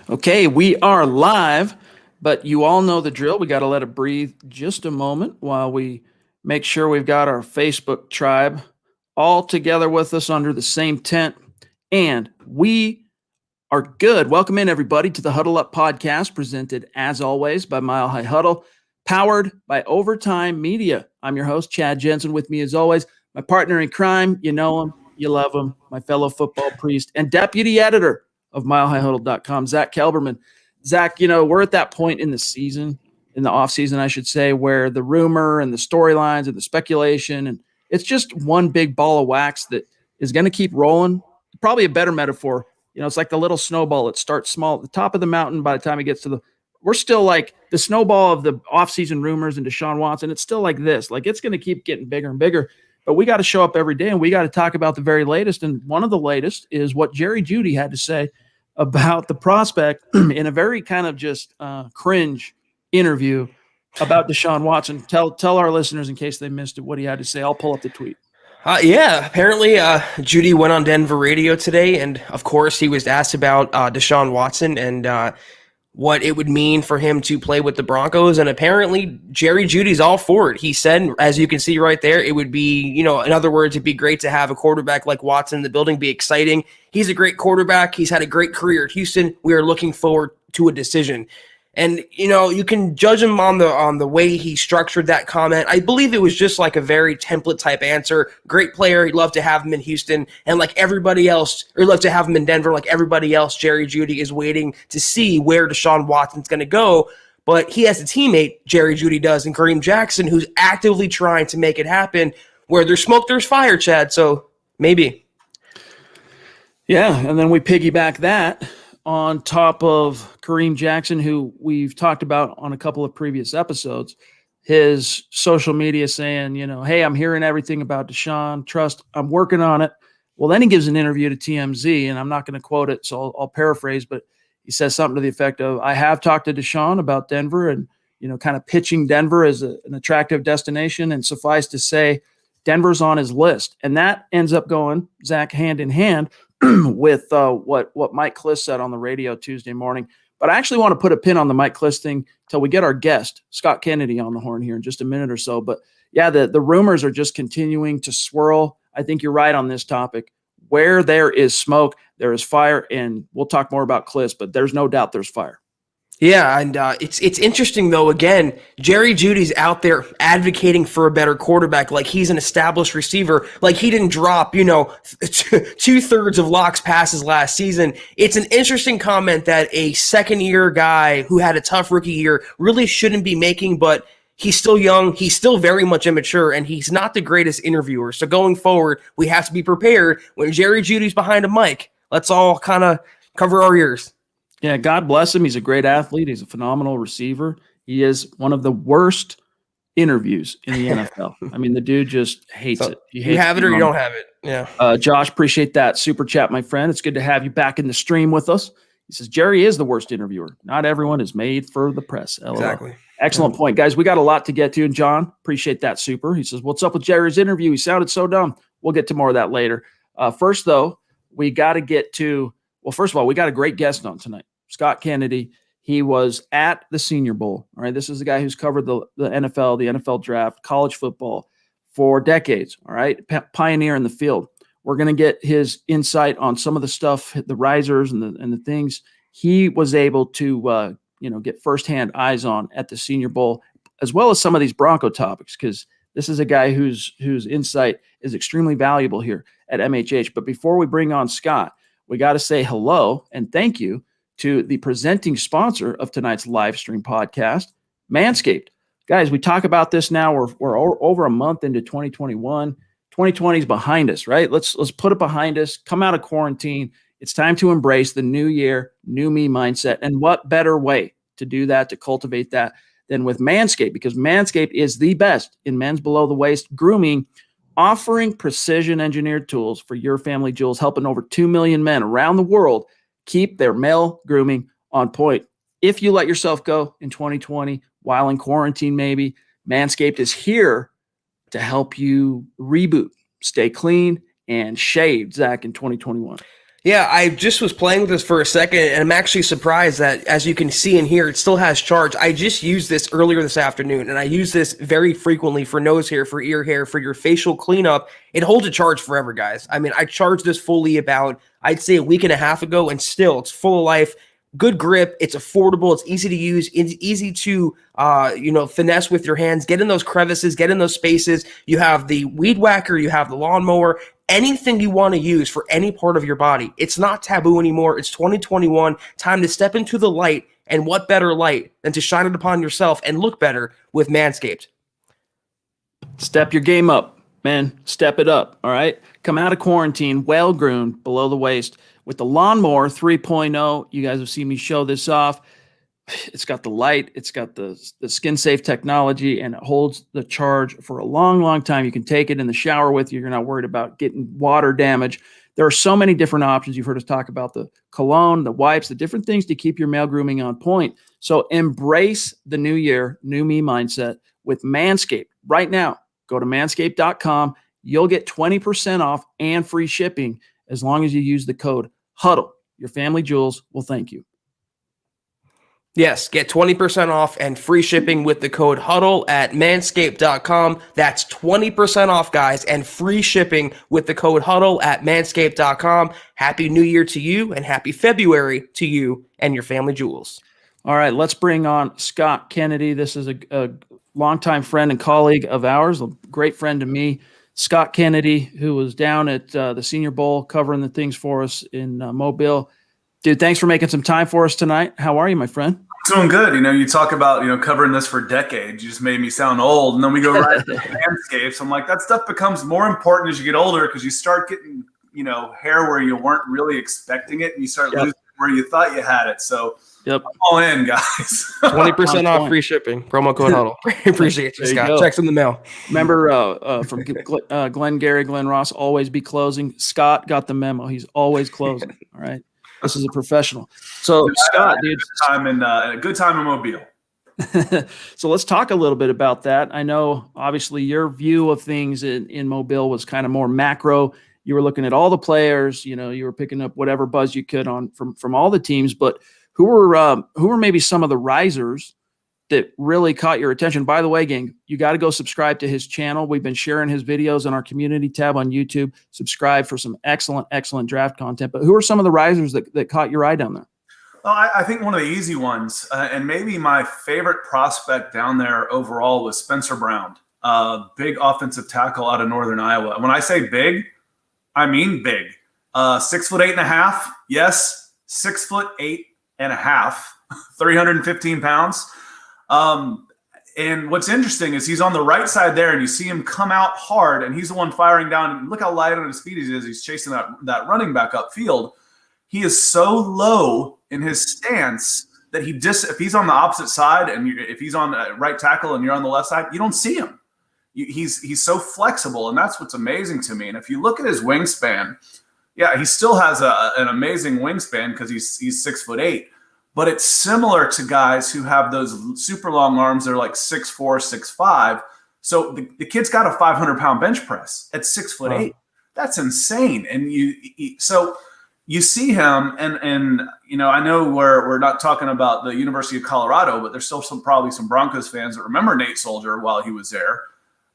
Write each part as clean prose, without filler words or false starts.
Okay, we are live, but you all know the drill. We got to let it breathe just a moment while we make sure we've got our Facebook tribe all together with us under the same tent. And we are good. Welcome in, everybody, to the Huddle Up podcast, presented as always by Mile High Huddle, powered by Overtime Media. I'm your host, Chad Jensen. With me, as always, my partner in crime. You know him, you love him, my fellow football priest and deputy editor of milehighhuddle.com, Zack Kelberman. Zack, we're at that point in the season, in the offseason, I should say, where the rumor and the storylines and the speculation, and it's just one big ball of wax that is going to keep rolling. Probably a better metaphor. It's like the little snowball. It starts small at the top of the mountain. By the time it gets to we're still like the snowball of the offseason rumors and Deshaun Watson. It's still like this. Like, it's going to keep getting bigger and bigger. But we got to show up every day, and we got to talk about the very latest. And one of the latest is what Jeudy had to say about the prospect in a very kind of just cringe interview about Deshaun Watson. Tell our listeners, in case they missed it, what he had to say. I'll pull up the tweet. Apparently Jeudy went on Denver radio today, and of course he was asked about Deshaun Watson and what it would mean for him to play with the Broncos, and apparently Jerry Jeudy's all for it. He said, as you can see right there, it would be, in other words, it'd be great to have a quarterback like Watson in the building, be exciting. He's a great quarterback. He's had a great career at Houston. We are looking forward to a decision. And, you can judge him on the way he structured that comment. I believe it was just like a very template type answer. Great player. He'd love to have him in Houston. And like everybody else, or love to have him in Denver, like everybody else, Jerry Jeudy is waiting to see where Deshaun Watson's going to go. But he has a teammate, Jerry Jeudy does, and Kareem Jackson, who's actively trying to make it happen. Where there's smoke, there's fire, Chad. So maybe. Yeah, and then we piggyback that on top of Kareem Jackson, who we've talked about on a couple of previous episodes, his social media saying, hey, I'm hearing everything about Deshaun. Trust, I'm working on it. Well, then he gives an interview to TMZ, and I'm not going to quote it, so I'll paraphrase, but he says something to the effect of, I have talked to Deshaun about Denver and, kind of pitching Denver as an attractive destination, and suffice to say, Denver's on his list. And that ends up going, Zach, hand in hand with what Mike Klis said on the radio Tuesday morning. But I actually want to put a pin on the Mike Klis thing till we get our guest, Scott Kennedy, on the horn here in just a minute or so. But yeah, the rumors are just continuing to swirl. I think you're right on this topic. Where there is smoke, there is fire. And we'll talk more about Klis, but there's no doubt there's fire. Yeah, and it's interesting, though, again, Jerry Jeudy's out there advocating for a better quarterback like he's an established receiver, like he didn't drop, 2/3 of Locke's passes last season. It's an interesting comment that a second-year guy who had a tough rookie year really shouldn't be making, but he's still young, he's still very much immature, and he's not the greatest interviewer. So going forward, we have to be prepared when Jerry Jeudy's behind a mic. Let's all kind of cover our ears. Yeah, God bless him. He's a great athlete. He's a phenomenal receiver. He is one of the worst interviews in the NFL. I mean, the dude just hates it. You have it or you don't have it. Yeah. Josh, appreciate that super chat, my friend. It's good to have you back in the stream with us. He says, Jerry is the worst interviewer. Not everyone is made for the press. LOL. Exactly. Excellent point, guys. We got a lot to get to. And John, appreciate that super. He says, what's up with Jerry's interview? He sounded so dumb. We'll get to more of that later. First, though, we got to get to – well, first of all, we got a great guest on tonight, Scott Kennedy. He was at the Senior Bowl. All right, this is the guy who's covered the NFL, the NFL draft, college football for decades. All right, pioneer in the field. We're going to get his insight on some of the stuff, the risers and the things he was able to get firsthand eyes on at the Senior Bowl, as well as some of these Bronco topics, because this is a guy whose insight is extremely valuable here at MHH. But before we bring on Scott, we got to say hello and thank you to the presenting sponsor of tonight's live stream podcast, Manscaped. Guys, we talk about this now. We're over a month into 2021. 2020 is behind us, right? Let's put it behind us. Come out of quarantine. It's time to embrace the new year, new me mindset. And what better way to do that, to cultivate that, than with Manscaped? Because Manscaped is the best in men's below-the-waist grooming, offering precision-engineered tools for your family jewels, helping over 2 million men around the world keep their male grooming on point. If you let yourself go in 2020, while in quarantine maybe, Manscaped is here to help you reboot, stay clean, and shaved, Zach, in 2021. Yeah, I just was playing with this for a second, and I'm actually surprised that, as you can see and hear, it still has charge. I just used this earlier this afternoon, and I use this very frequently for nose hair, for ear hair, for your facial cleanup. It holds a charge forever, guys. I mean, I charged this fully about, I'd say, a week and a half ago, and still, it's full of life. Good grip. It's affordable. It's easy to use. It's easy to, finesse with your hands. Get in those crevices. Get in those spaces. You have the weed whacker. You have the lawnmower. Anything you want to use for any part of your body. It's not taboo anymore. It's 2021. Time to step into the light. And what better light than to shine it upon yourself and look better with Manscaped? Step your game up, man. Step it up, all right? Come out of quarantine well-groomed, below the waist. With the Lawnmower 3.0, you guys have seen me show this off. It's got the light, it's got the skin-safe technology, and it holds the charge for a long, long time. You can take it in the shower with you. You're not worried about getting water damage. There are so many different options. You've heard us talk about the cologne, the wipes, the different things to keep your male grooming on point. So embrace the new year, new me mindset with Manscaped. Right now, go to manscaped.com. You'll get 20% off and free shipping as long as you use the code HUDDLE. Your family jewels will thank you. Yes, get 20% off and free shipping with the code HUDDLE at manscaped.com. That's 20% off, guys, and free shipping with the code HUDDLE at manscaped.com. Happy New Year to you, and happy February to you and your family jewels. All right, let's bring on Scott Kennedy. This is a longtime friend and colleague of ours, a great friend to me. Scott Kennedy, who was down at the Senior Bowl covering the things for us in Mobile. Dude, thanks for making some time for us tonight. How are you, my friend? Doing good. You talk about, covering this for decades. You just made me sound old. And then we go right to Manscaped. So I'm like, that stuff becomes more important as you get older because you start getting, hair where you weren't really expecting it and you start losing where you thought you had it. So I'm all in, guys. 20% off free shipping. Promo code HUDDLE. Appreciate you, Scott. Checks in the mail. Remember from Glenn Ross, always be closing. Scott got the memo. He's always closing. All right. This is a professional. So, Scott, dude. A good time in Mobile. So let's talk a little bit about that. I know, obviously, your view of things in Mobile was kind of more macro. You were looking at all the players. You were picking up whatever buzz you could on from all the teams. But who were maybe some of the risers that really caught your attention? By the way, gang, you got to go subscribe to his channel. We've been sharing his videos on our community tab on YouTube. Subscribe for some excellent, excellent draft content. But who are some of the risers that caught your eye down there? Well, I think one of the easy ones, and maybe my favorite prospect down there overall, was Spencer Brown, big offensive tackle out of Northern Iowa. When I say big, I mean big. 6'8.5". Yes, 6'8.5", 315 pounds. And what's interesting is he's on the right side there, and you see him come out hard, and he's the one firing down. And look how light on his feet he is. He's chasing that running back upfield. He is so low in his stance that if he's on the opposite side, and if he's on right tackle and you're on the left side, you don't see him. He's so flexible, and that's what's amazing to me. And if you look at his wingspan, yeah, he still has an amazing wingspan because he's 6'8". But it's similar to guys who have those super long arms. They're like 6'4", 6'5". So the kid's got a 500-pound bench press at 6'8". That's insane. And so you see him, and I know we're not talking about the University of Colorado, but there's still probably some Broncos fans that remember Nate Soldier while he was there.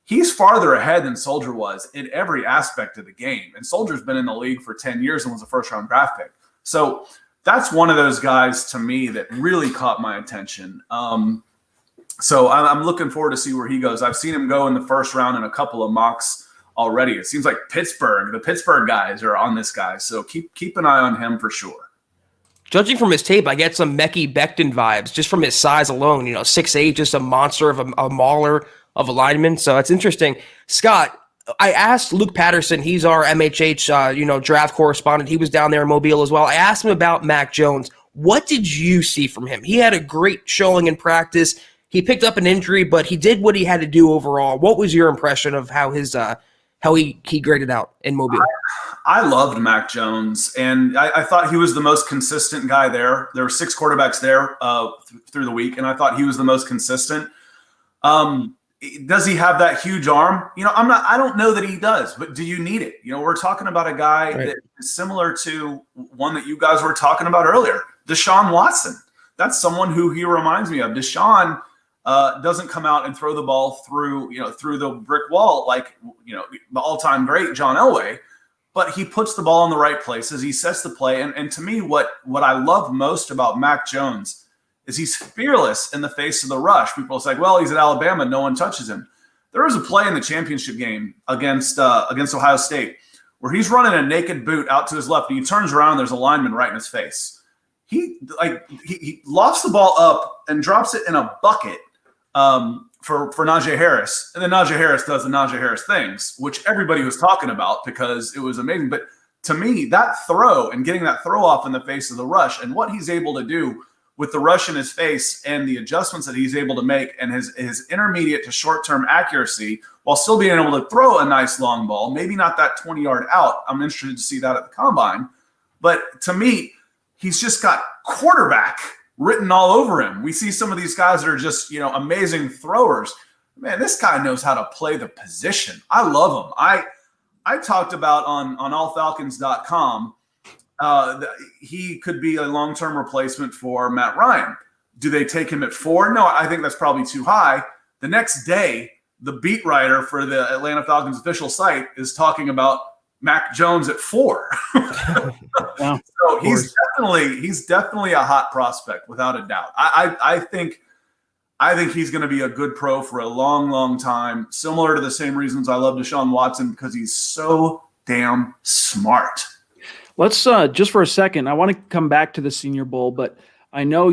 He's farther ahead than Soldier was in every aspect of the game. And Soldier's been in the league for 10 years and was a first-round draft pick. So that's one of those guys to me that really caught my attention. So I'm looking forward to see where he goes. I've seen him go in the first round in a couple of mocks already. It seems like the Pittsburgh guys are on this guy. So keep an eye on him for sure. Judging from his tape, I get some Mekhi Becton vibes just from his size alone. 6'8", just a monster of a mauler of a lineman. So it's interesting. Scott, I asked Luke Patterson, he's our MHH, draft correspondent. He was down there in Mobile as well. I asked him about Mac Jones. What did you see from him? He had a great showing in practice. He picked up an injury, but he did what he had to do overall. What was your impression of how he graded out in Mobile? I loved Mac Jones, and I thought he was the most consistent guy there. There were 6 quarterbacks there through the week, and I thought he was the most consistent. Does he have that huge arm? I don't know that he does, but do you need it? We're talking about a guy that is similar to one that you guys were talking about earlier, Deshaun Watson. That's someone who he reminds me of. Deshaun doesn't come out and throw the ball through the brick wall like, the all-time great John Elway, but he puts the ball in the right places. He sets the play. And to me, what I love most about Mac Jones is he's fearless in the face of the rush. People say, well, he's at Alabama, no one touches him. There was a play in the championship game against Ohio State where he's running a naked boot out to his left, and he turns around, and there's a lineman right in his face. He lofts the ball up and drops it in a bucket for Najee Harris. And then Najee Harris does the Najee Harris things, which everybody was talking about because it was amazing. But to me, that throw and getting that throw off in the face of the rush and what he's able to do with the rush in his face and the adjustments that he's able to make and his intermediate to short-term accuracy while still being able to throw a nice long ball, maybe not that 20-yard out. I'm interested to see that at the combine. But to me, he's just got quarterback written all over him. We see some of these guys that are just, amazing throwers. Man, this guy knows how to play the position. I love him. I talked about on allfalcons.com he could be a long-term replacement for Matt Ryan. Do they take him at 4? No, I think that's probably too high. The next day, the beat writer for the Atlanta Falcons official site is talking about Mac Jones at 4. Wow. So he's definitely a hot prospect without a doubt. I think he's going to be a good pro for a long, long time. Similar to the same reasons I love Deshaun Watson, because he's so damn smart. Let's just for a second, I want to come back to the Senior Bowl, but I know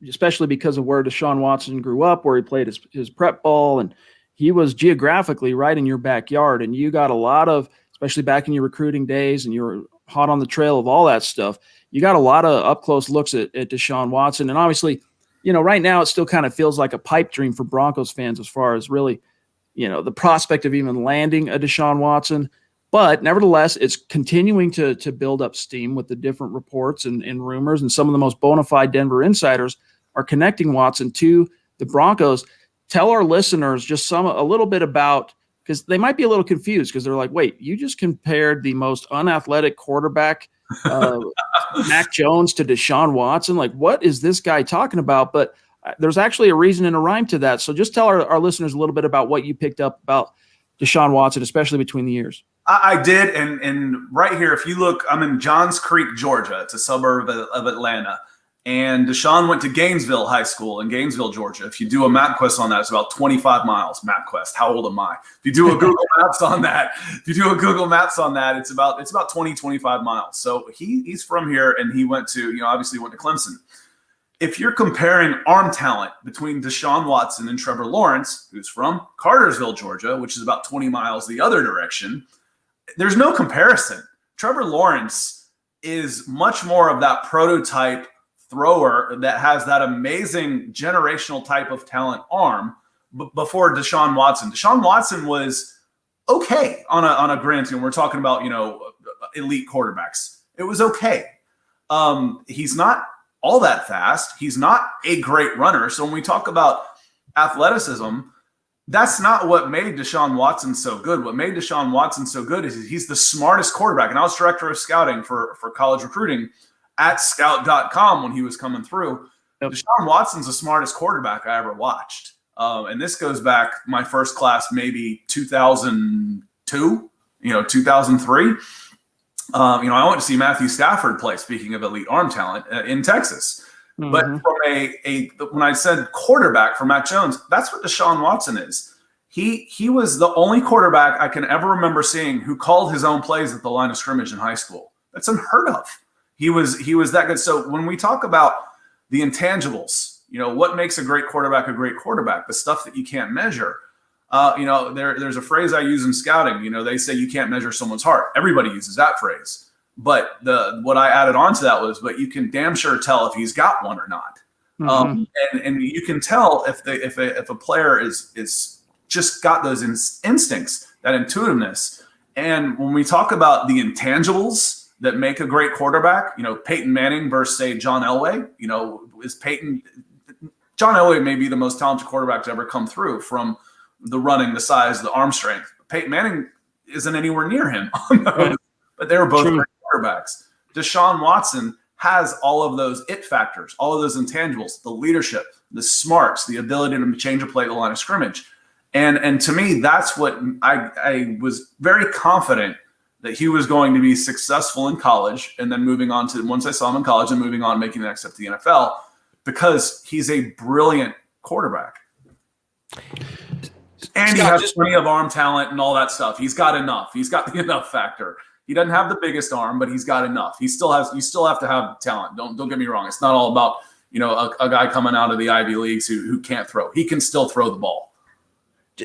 especially because of where Deshaun Watson grew up, where he played his prep ball, and he was geographically right in your backyard, and you got a lot of, especially back in your recruiting days, and you were hot on the trail of all that stuff, you got a lot of up-close looks at Deshaun Watson, and obviously, right now it still kind of feels like a pipe dream for Broncos fans as far as really, the prospect of even landing a Deshaun Watson. But nevertheless, it's continuing to build up steam with the different reports and rumors, and some of the most bona fide Denver insiders are connecting Watson to the Broncos. Tell our listeners just a little bit about, because they might be a little confused because they're like, wait, you just compared the most unathletic quarterback, Mac Jones, to Deshaun Watson. Like, what is this guy talking about? But there's actually a reason and a rhyme to that. So just tell our listeners a little bit about what you picked up about Deshaun Watson, especially between the years. I did, and right here, if you look, I'm in Johns Creek, Georgia. It's a suburb of Atlanta. And Deshaun went to Gainesville High School in Gainesville, Georgia. If you do a MapQuest on that, it's about 25 miles. MapQuest, how old am I? If you do a Google Maps on that, it's about 20, 25 miles. So he's from here, and he went to, obviously went to Clemson. If you're comparing arm talent between Deshaun Watson and Trevor Lawrence, who's from Cartersville, Georgia, which is about 20 miles the other direction, there's no comparison. Trevor Lawrence is much more of that prototype thrower that has that amazing generational type of talent arm before Deshaun Watson. Deshaun Watson was okay on a grand team. We're talking about, elite quarterbacks. It was okay. He's not all that fast. He's not a great runner. So when we talk about athleticism, that's not what made Deshaun Watson so good. What made Deshaun Watson so good is he's the smartest quarterback. And I was director of scouting for college recruiting at scout.com when he was coming through. Yep. Deshaun Watson's the smartest quarterback I ever watched. And this goes back my first class, maybe 2002, 2003. I went to see Matthew Stafford play, speaking of elite arm talent, in Texas. Mm-hmm. But from when I said quarterback for Mac Jones, that's what Deshaun Watson is. He was the only quarterback I can ever remember seeing who called his own plays at the line of scrimmage in high school. That's unheard of. He was that good. So when we talk about the intangibles, what makes a great quarterback, the stuff that you can't measure. There's a phrase I use in scouting. They say you can't measure someone's heart. Everybody uses that phrase. But what I added on to that was, but you can damn sure tell if he's got one or not. Mm-hmm. And you can tell if a player is just got those instincts, that intuitiveness. And when we talk about the intangibles that make a great quarterback, Peyton Manning versus, say, John Elway, is Peyton John Elway may be the most talented quarterback to ever come through from the running, the size, the arm strength. Peyton Manning isn't anywhere near him on those, right. But they were both great quarterbacks. Deshaun Watson has all of those it factors, all of those intangibles, the leadership, the smarts, the ability to change a play at the line of scrimmage. And to me, that's what I was very confident that he was going to be successful in college, and then moving on to, once I saw him in college and moving on, making the next step to the NFL, because he's a brilliant quarterback. And he has plenty of arm talent and all that stuff. He's got enough. He's got the enough factor. He doesn't have the biggest arm, but he's got enough. You still have to have talent. Don't get me wrong. It's not all about, a guy coming out of the Ivy Leagues who can't throw. He can still throw the ball.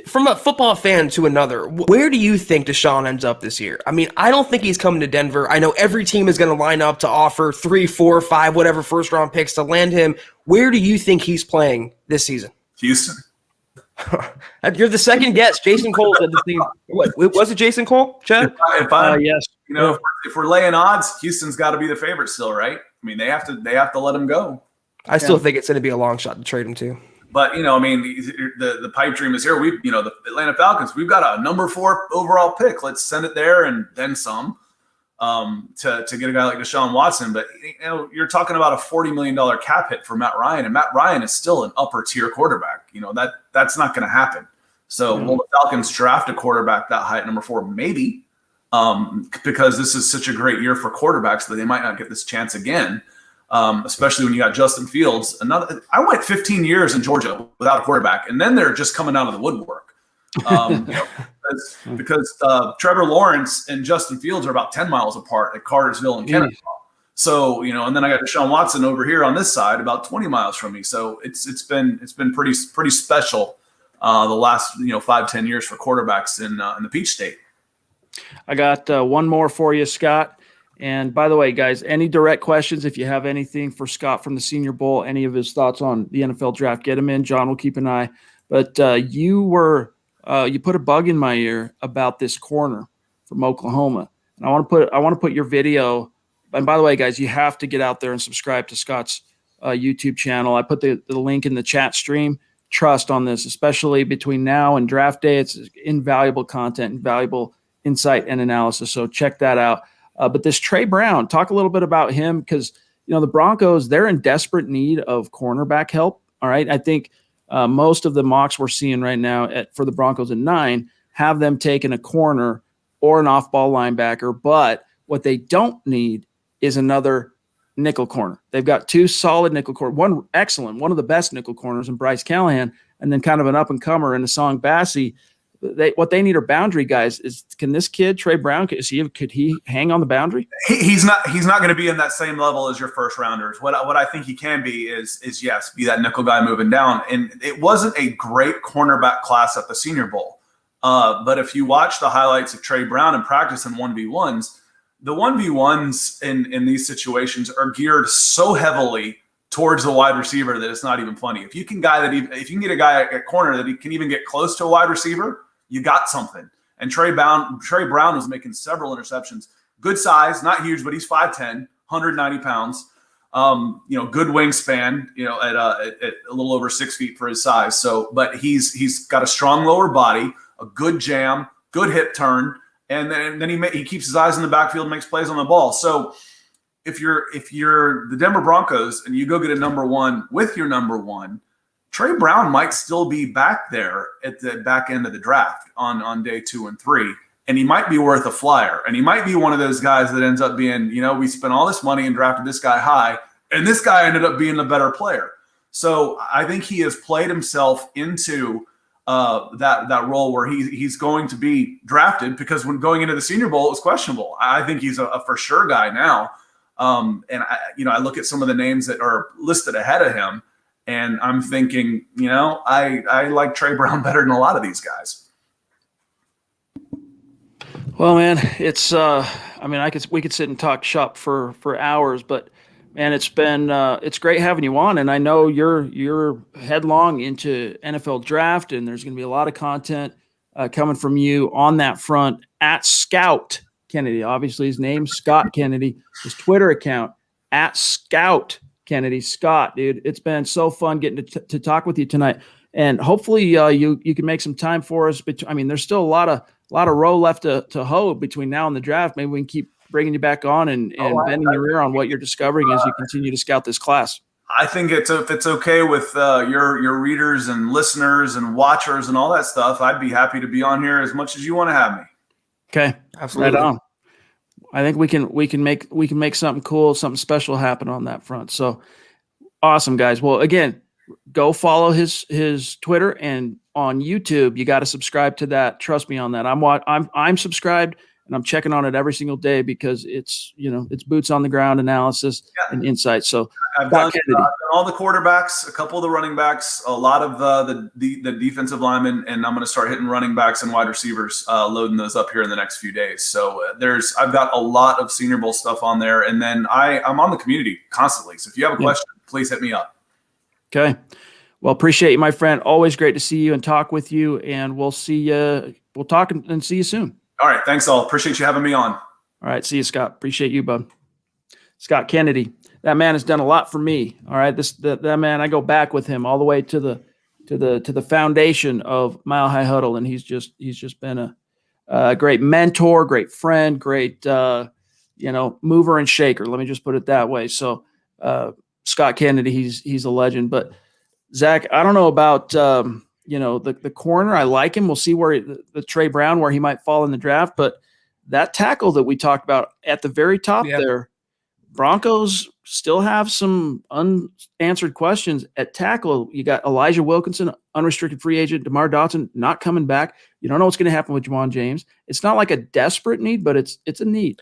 From a football fan to another, where do you think Deshaun ends up this year? I mean, I don't think he's coming to Denver. I know every team is going to line up to offer 3, 4, 5, whatever first-round picks to land him. Where do you think he's playing this season? Houston. You're the second guest. Jason Cole said the same. What was it, Jason Cole, Chad? Yes. If we're laying odds, Houston's got to be the favorite still, right? I mean, they have to let him go. I still think it's going to be a long shot to trade him too. But, the pipe dream is here. The Atlanta Falcons, we've got a number 4 overall pick. Let's send it there and then some to get a guy like Deshaun Watson. But, you're talking about a $40 million cap hit for Matt Ryan, and Matt Ryan is still an upper tier quarterback. That's not going to happen. So will the Falcons draft a quarterback that high at number 4? Maybe, because this is such a great year for quarterbacks that they might not get this chance again. Especially when you got Justin Fields. I went 15 years in Georgia without a quarterback, and then they're just coming out of the woodwork. Because Trevor Lawrence and Justin Fields are about 10 miles apart at Cartersville and Kennesaw. So, and then I got Deshaun Watson over here on this side, about 20 miles from me. So it's been pretty special the last 5-10 years for quarterbacks in the Peach State. I got one more for you, Scott. And by the way, guys, any direct questions, if you have anything for Scott from the Senior Bowl, any of his thoughts on the NFL draft, get him in. John will keep an eye. But you put a bug in my ear about this corner from Oklahoma. And I want to put your video. And by the way, guys, you have to get out there and subscribe to Scott's YouTube channel. I put the link in the chat stream. Trust on this, especially between now and draft day. It's invaluable content, invaluable insight and analysis. So check that out. But this Trey Brown, talk a little bit about him, because, the Broncos, they're in desperate need of cornerback help. All right. I think most of the mocks we're seeing right now for the Broncos at 9 have them taking a corner or an off-ball linebacker. But what they don't need is another nickel corner. They've got 2 solid nickel corners, one excellent, one of the best nickel corners in Bryce Callahan, and then kind of an up-and-comer in Asong Bassi. What they need are boundary guys. Can this kid Trey Brown? Could he hang on the boundary? He's not going to be in that same level as your first rounders. What I think he can be is yes, be that nickel guy moving down. And it wasn't a great cornerback class at the Senior Bowl, but if you watch the highlights of Trey Brown in practice in 1v1s, the 1v1s in these situations are geared so heavily towards the wide receiver that it's not even funny. If you can get a guy at corner that he can even get close to a wide receiver, you got something. And Trey Brown was making several interceptions. Good size, not huge, but he's 5'10", 190 pounds. Good wingspan, at a little over 6 feet for his size. So, but he's got a strong lower body, a good jam, good hip turn, and then he keeps his eyes in the backfield and makes plays on the ball. So if you're the Denver Broncos and you go get a number 1 with your number 1, Trey Brown might still be back there at the back end of the draft on day 2 and 3, and he might be worth a flyer. And he might be one of those guys that ends up being, we spent all this money and drafted this guy high, and this guy ended up being a better player. So I think he has played himself into that role where he's going to be drafted, because when going into the Senior Bowl, it was questionable. I think he's a for sure guy now. And I look at some of the names that are listed ahead of him, and I'm thinking, I like Trey Brown better than a lot of these guys. Well, man, it's we could sit and talk shop for hours, but man, it's great having you on, and I know you're headlong into NFL draft, and there's going to be a lot of content coming from you on that front at Scout Kennedy. Obviously, his name's Scott Kennedy. His Twitter account at Scout Kennedy. Scott, dude, it's been so fun getting to talk with you tonight. And hopefully you can make some time for us. I mean, there's still a lot of row left to hoe between now and the draft. Maybe we can keep bringing you back on and bending your ear on what you're discovering as you continue to scout this class. I think if it's okay with your readers and listeners and watchers and all that stuff, I'd be happy to be on here as much as you want to have me. Okay, absolutely. Right on. I think we can make something cool, something special happen on that front. So awesome, guys. Well, again, go follow his Twitter, and on YouTube, you got to subscribe to that. Trust me on that. I'm subscribed, and I'm checking on it every single day because it's boots on the ground analysis and insight. So I've done all the quarterbacks, a couple of the running backs, a lot of the defensive linemen, and I'm going to start hitting running backs and wide receivers, loading those up here in the next few days. So I've got a lot of Senior Bowl stuff on there, and then I'm on the community constantly. So if you have a question, please hit me up. Okay. Well, appreciate you, my friend. Always great to see you and talk with you, and we'll see you. We'll talk and see you soon. All right. Thanks all. Appreciate you having me on. All right. See you, Scott. Appreciate you, bud. Scott Kennedy. That man has done a lot for me. All right. That man, I go back with him all the way to the foundation of Mile High Huddle. And he's just been a great mentor, great friend, great, mover and shaker. Let me just put it that way. So, Scott Kennedy, he's a legend. But Zach, I don't know about the corner. I like him. We'll see where the Trey Brown, where he might fall in the draft. But that tackle that we talked about at the very top there, Broncos still have some unanswered questions at tackle. You got Elijah Wilkinson, unrestricted free agent. DeMar Dotson not coming back. You don't know what's going to happen with Juwan James. It's not like a desperate need, but it's a need.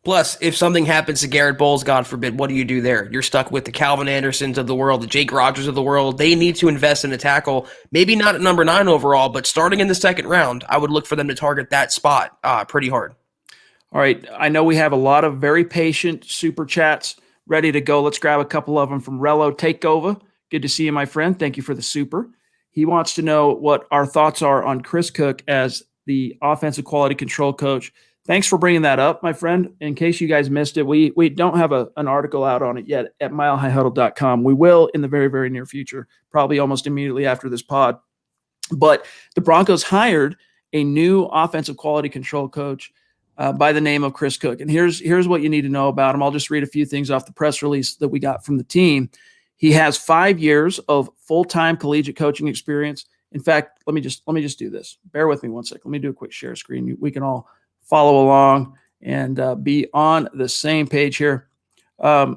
Plus, if something happens to Garrett Bowles, God forbid, what do you do there? You're stuck with the Calvin Andersons of the world, the Jake Rogers of the world. They need to invest in a tackle, maybe not at number 9 overall, but starting in the second round, I would look for them to target that spot pretty hard. All right. I know we have a lot of very patient super chats ready to go. Let's grab a couple of them from Rello Takeover. Good to see you, my friend. Thank you for the super. He wants to know what our thoughts are on Chris Cook as the offensive quality control coach. Thanks for bringing that up, my friend. In case you guys missed it, we don't have an article out on it yet at milehighhuddle.com. We will in the very, very near future, probably almost immediately after this pod. But the Broncos hired a new offensive quality control coach by the name of Chris Cook. And here's what you need to know about him. I'll just read a few things off the press release that we got from the team. He has 5 years of full-time collegiate coaching experience. In fact, let me just do this. Bear with me one second. Let me do a quick share screen. We can all follow along and be on the same page here. All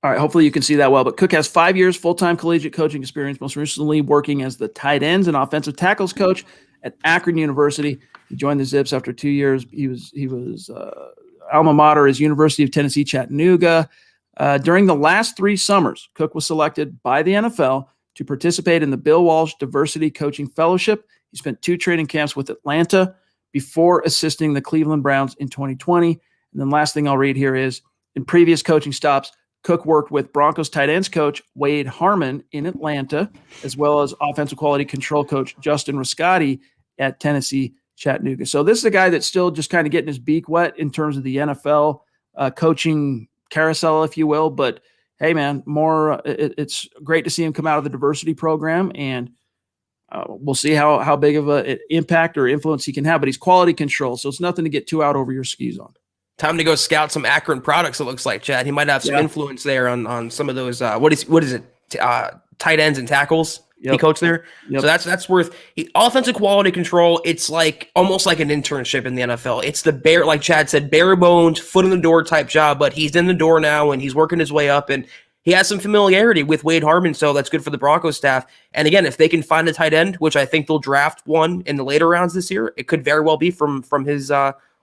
right, hopefully you can see that well. But Cook has 5 years full-time collegiate coaching experience, most recently working as the tight ends and offensive tackles coach at Akron University. He joined the Zips after 2 years. He was alma mater is University of Tennessee, Chattanooga. During the last 3 summers, Cook was selected by the NFL to participate in the Bill Walsh Diversity Coaching Fellowship. He spent 2 training camps with Atlanta before assisting the Cleveland Browns in 2020. And then last thing I'll read here is, in previous coaching stops, Cook worked with Broncos tight ends coach Wade Harmon in Atlanta, as well as offensive quality control coach Justin Riscotti at Tennessee, Chattanooga. So this is a guy that's still just kind of getting his beak wet in terms of the NFL coaching carousel, if you will. But hey, man, it's great to see him come out of the diversity program, and we'll see how big of an impact or influence he can have. But he's quality control, so it's nothing to get too out over your skis on. Time to go scout some Akron products, it looks like, Chad. He might have some influence there on some of those, what is it, tight ends and tackles he coached there. Yep. So that's worth offensive quality control. It's like almost like an internship in the NFL. It's the like Chad said, bare bones, foot in the door type job, but he's in the door now and he's working his way up, and he has some familiarity with Wade Harmon, so that's good for the Broncos staff. And again, if they can find a tight end, which I think they'll draft one in the later rounds this year, it could very well be from his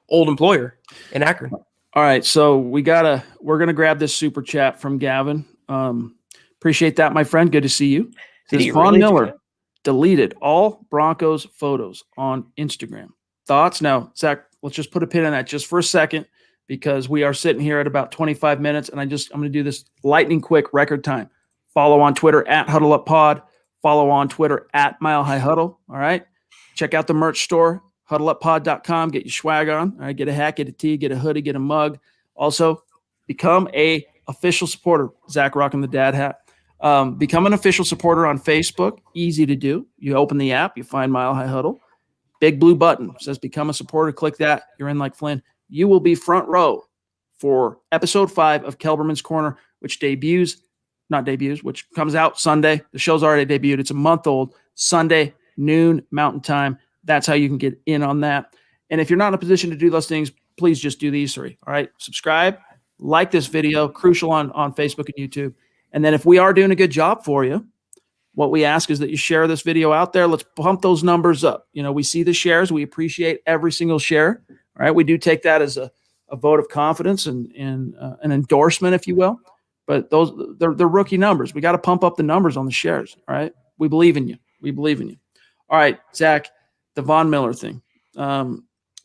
old employer in Akron. All right, so we're gonna grab this super chat from Gavin. Appreciate that, my friend. Good to see you. Says Von Miller deleted all Broncos photos on Instagram. Thoughts? Now, Zach, let's just put a pin in that just for a second, because we are sitting here at about 25 minutes, and I'm going to do this lightning quick record time. Follow on Twitter at HuddleUpPod. Follow on Twitter at Mile High Huddle. All right. Check out the merch store, huddleuppod.com. Get your swag on. All right. Get a hat, get a tee, get a hoodie, get a mug. Also, become a official supporter. Zach rocking the dad hat. Become an official supporter on Facebook. Easy to do. You open the app, you find Mile High Huddle. Big blue button says become a supporter. Click that. You're in like Flynn. You will be front row for episode 5 of Kelberman's Corner, which comes out Sunday. The show's already debuted. It's a month old. Sunday, noon, Mountain Time. That's how you can get in on that. And if you're not in a position to do those things, please just do these 3. All right. Subscribe, like this video, crucial on Facebook and YouTube. And then if we are doing a good job for you, what we ask is that you share this video out there. Let's pump those numbers up. We see the shares. We appreciate every single share. All right. We do take that as a vote of confidence and an endorsement, if you will. But they're rookie numbers. We got to pump up the numbers on the shares. All right. We believe in you. All right, Zach, the Von Miller thing.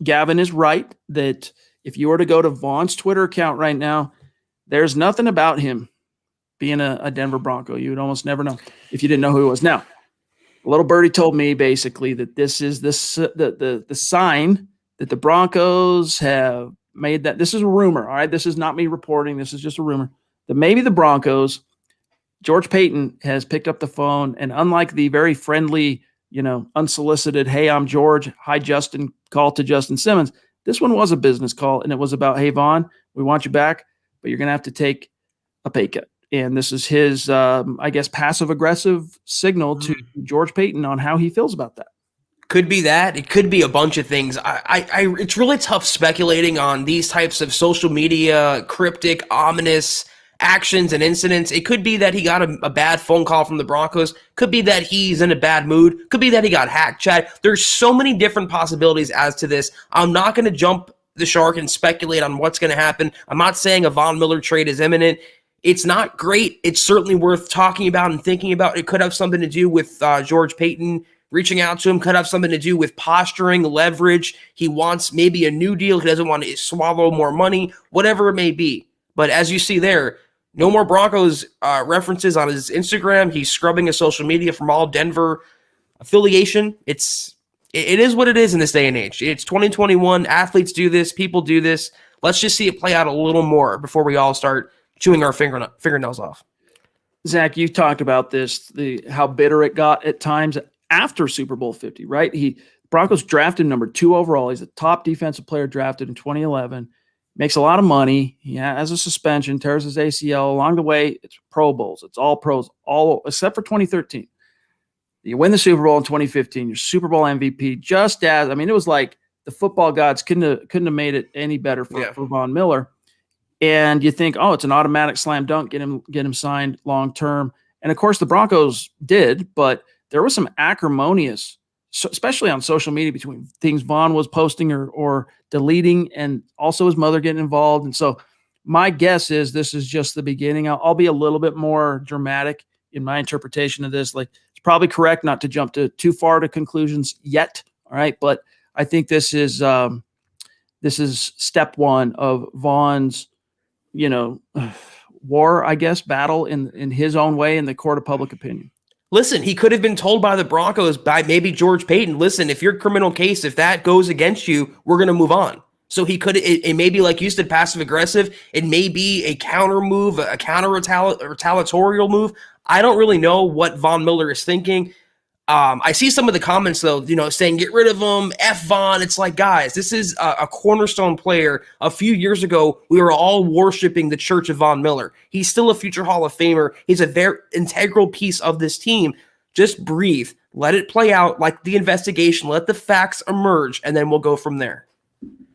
Gavin is right that if you were to go to Von's Twitter account right now, there's nothing about him being a Denver Bronco. You would almost never know if you didn't know who he was. Now, little birdie told me basically that this is the sign that the Broncos have made that. This is a rumor, all right? This is not me reporting. This is just a rumor that maybe the Broncos, George Paton has picked up the phone, and unlike the very friendly, unsolicited, hey, I'm George, hi, Justin, call to Justin Simmons, this one was a business call, and it was about, hey, Von, we want you back, but you're going to have to take a pay cut. And this is his, passive-aggressive signal to George Paton on how he feels about that. Could be that. It could be a bunch of things. It's really tough speculating on these types of social media, cryptic, ominous actions and incidents. It could be that he got a bad phone call from the Broncos. Could be that he's in a bad mood. Could be that he got hacked, Chad. There's so many different possibilities as to this. I'm not going to jump the shark and speculate on what's going to happen. I'm not saying a Von Miller trade is imminent. It's not great. It's certainly worth talking about and thinking about. It could have something to do with George Paton reaching out to him, could have something to do with posturing, leverage. He wants maybe a new deal. He doesn't want to swallow more money, whatever it may be. But as you see there, no more Broncos references on his Instagram. He's scrubbing his social media from all Denver affiliation. It is what it is in this day and age. It's 2021. Athletes do this. People do this. Let's just see it play out a little more before we all start chewing our fingernails off. Zach, you talked about this, how bitter it got at times after Super Bowl 50, right? Broncos drafted number 2 overall. He's the top defensive player drafted in 2011. Makes a lot of money. He has a suspension, tears his ACL. Along the way, it's Pro Bowls. It's all pros, all except for 2013. You win the Super Bowl in 2015. You're Super Bowl MVP. It was like the football gods couldn't have made it any better for Von Miller. And you think, oh, it's an automatic slam dunk, get him signed long term. And of course, the Broncos did, but there was some acrimonious, especially on social media, between things Von was posting or deleting, and also his mother getting involved. And so my guess is this is just the beginning. I'll be a little bit more dramatic in my interpretation of this. Like, it's probably correct not to jump too far to conclusions yet. All right. But I think this is step one of Von's, war, battle in his own way in the court of public opinion. Listen, he could have been told by the Broncos, by maybe George Paton, listen, if your criminal case, if that goes against you, we're going to move on. So he could, it may be, like you said, passive aggressive. It may be a counter move, a counter retaliatorial move. I don't really know what Von Miller is thinking. I see some of the comments, though, saying get rid of him, F Von. It's like, guys, this is a cornerstone player. A few years ago, we were all worshiping the church of Von Miller. He's still a future Hall of Famer. He's a very integral piece of this team. Just breathe. Let it play out like the investigation. Let the facts emerge, and then we'll go from there.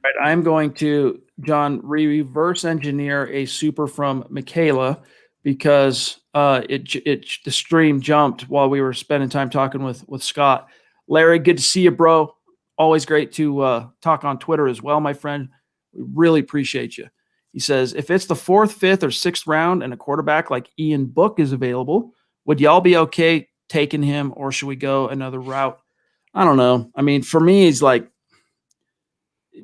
Right, I'm going to, John, reverse engineer a super from Michaela, because the stream jumped while we were spending time talking with Scott. Larry, good to see you, bro. Always great to talk on Twitter as well, my friend. We really appreciate you. He says, if it's the 4th, 5th, or 6th round and a quarterback like Ian Book is available, would y'all be okay taking him, or should we go another route? I don't know. I mean, for me, he's like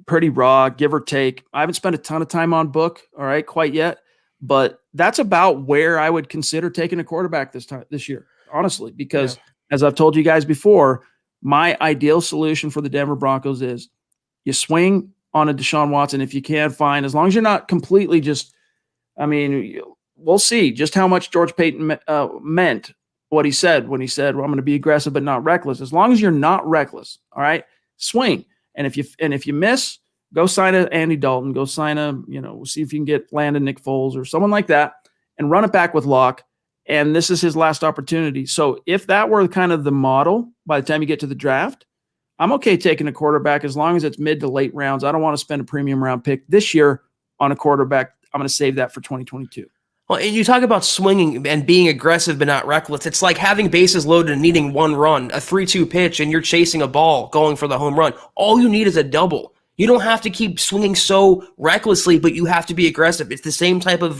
pretty raw, give or take. I haven't spent a ton of time on Book, all right, quite yet. But that's about where I would consider taking a quarterback this year, honestly, because as I've told you guys before, my ideal solution for the Denver Broncos is you swing on a Deshaun Watson if you can find, as long as you're not completely just I mean, we'll see just how much George Paton meant what he said when he said, well, I'm going to be aggressive but not reckless. As long as you're not reckless, all right, swing. And if you miss, go sign a Andy Dalton, go sign we'll see if you can get Landon Nick Foles or someone like that and run it back with Locke. And this is his last opportunity. So if that were kind of the model by the time you get to the draft, I'm okay taking a quarterback as long as it's mid to late rounds. I don't want to spend a premium round pick this year on a quarterback. I'm going to save that for 2022. Well, and you talk about swinging and being aggressive but not reckless. It's like having bases loaded and needing one run, a 3-2 pitch, and you're chasing a ball going for the home run. All you need is a double. You don't have to keep swinging so recklessly, but you have to be aggressive. It's the same type of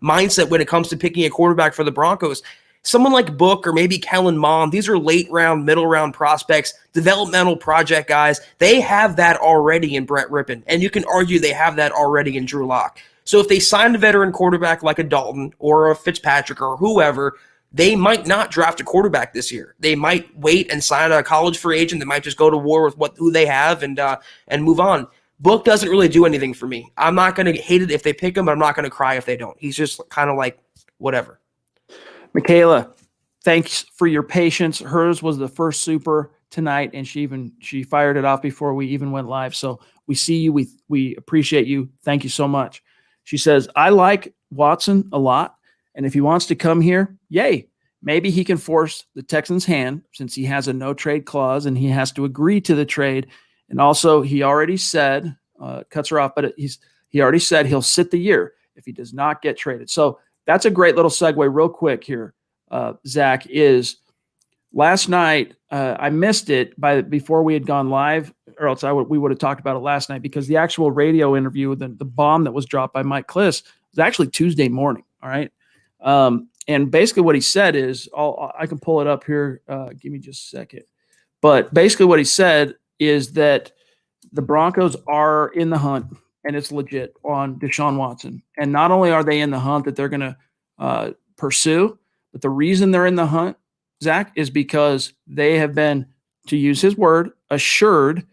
mindset when it comes to picking a quarterback for the Broncos. Someone like Book or maybe Kellen Mond, these are late round, middle round prospects, developmental project guys. They have that already in Brett Rippon, and you can argue they have that already in Drew Lock. So if they sign a veteran quarterback like a Dalton or a Fitzpatrick or whoever, they might not draft a quarterback this year. They might wait and sign a college free agent that might just go to war with who they have and move on. Book doesn't really do anything for me. I'm not going to hate it if they pick him, but I'm not going to cry if they don't. He's just kind of like whatever. Michaela, thanks for your patience. Hers was the first super tonight, and she fired it off before we even went live. So we see you. We appreciate you. Thank you so much. She says, I like Watson a lot, and if he wants to come here, yay. Maybe he can force the Texans' hand since he has a no-trade clause and he has to agree to the trade. And also, he already said, cuts her off, but he already said he'll sit the year if he does not get traded. So that's a great little segue real quick here, Zach, is last night, I missed it before we had gone live, or else we would have talked about it last night because the actual radio interview, the bomb that was dropped by Mike Klis was actually Tuesday morning. All right. And basically what he said is, I can pull it up here. Give me just a second. But basically what he said is that the Broncos are in the hunt, and it's legit, on Deshaun Watson. And not only are they in the hunt that they're going to pursue, but the reason they're in the hunt, Zach, is because they have been, to use his word, assured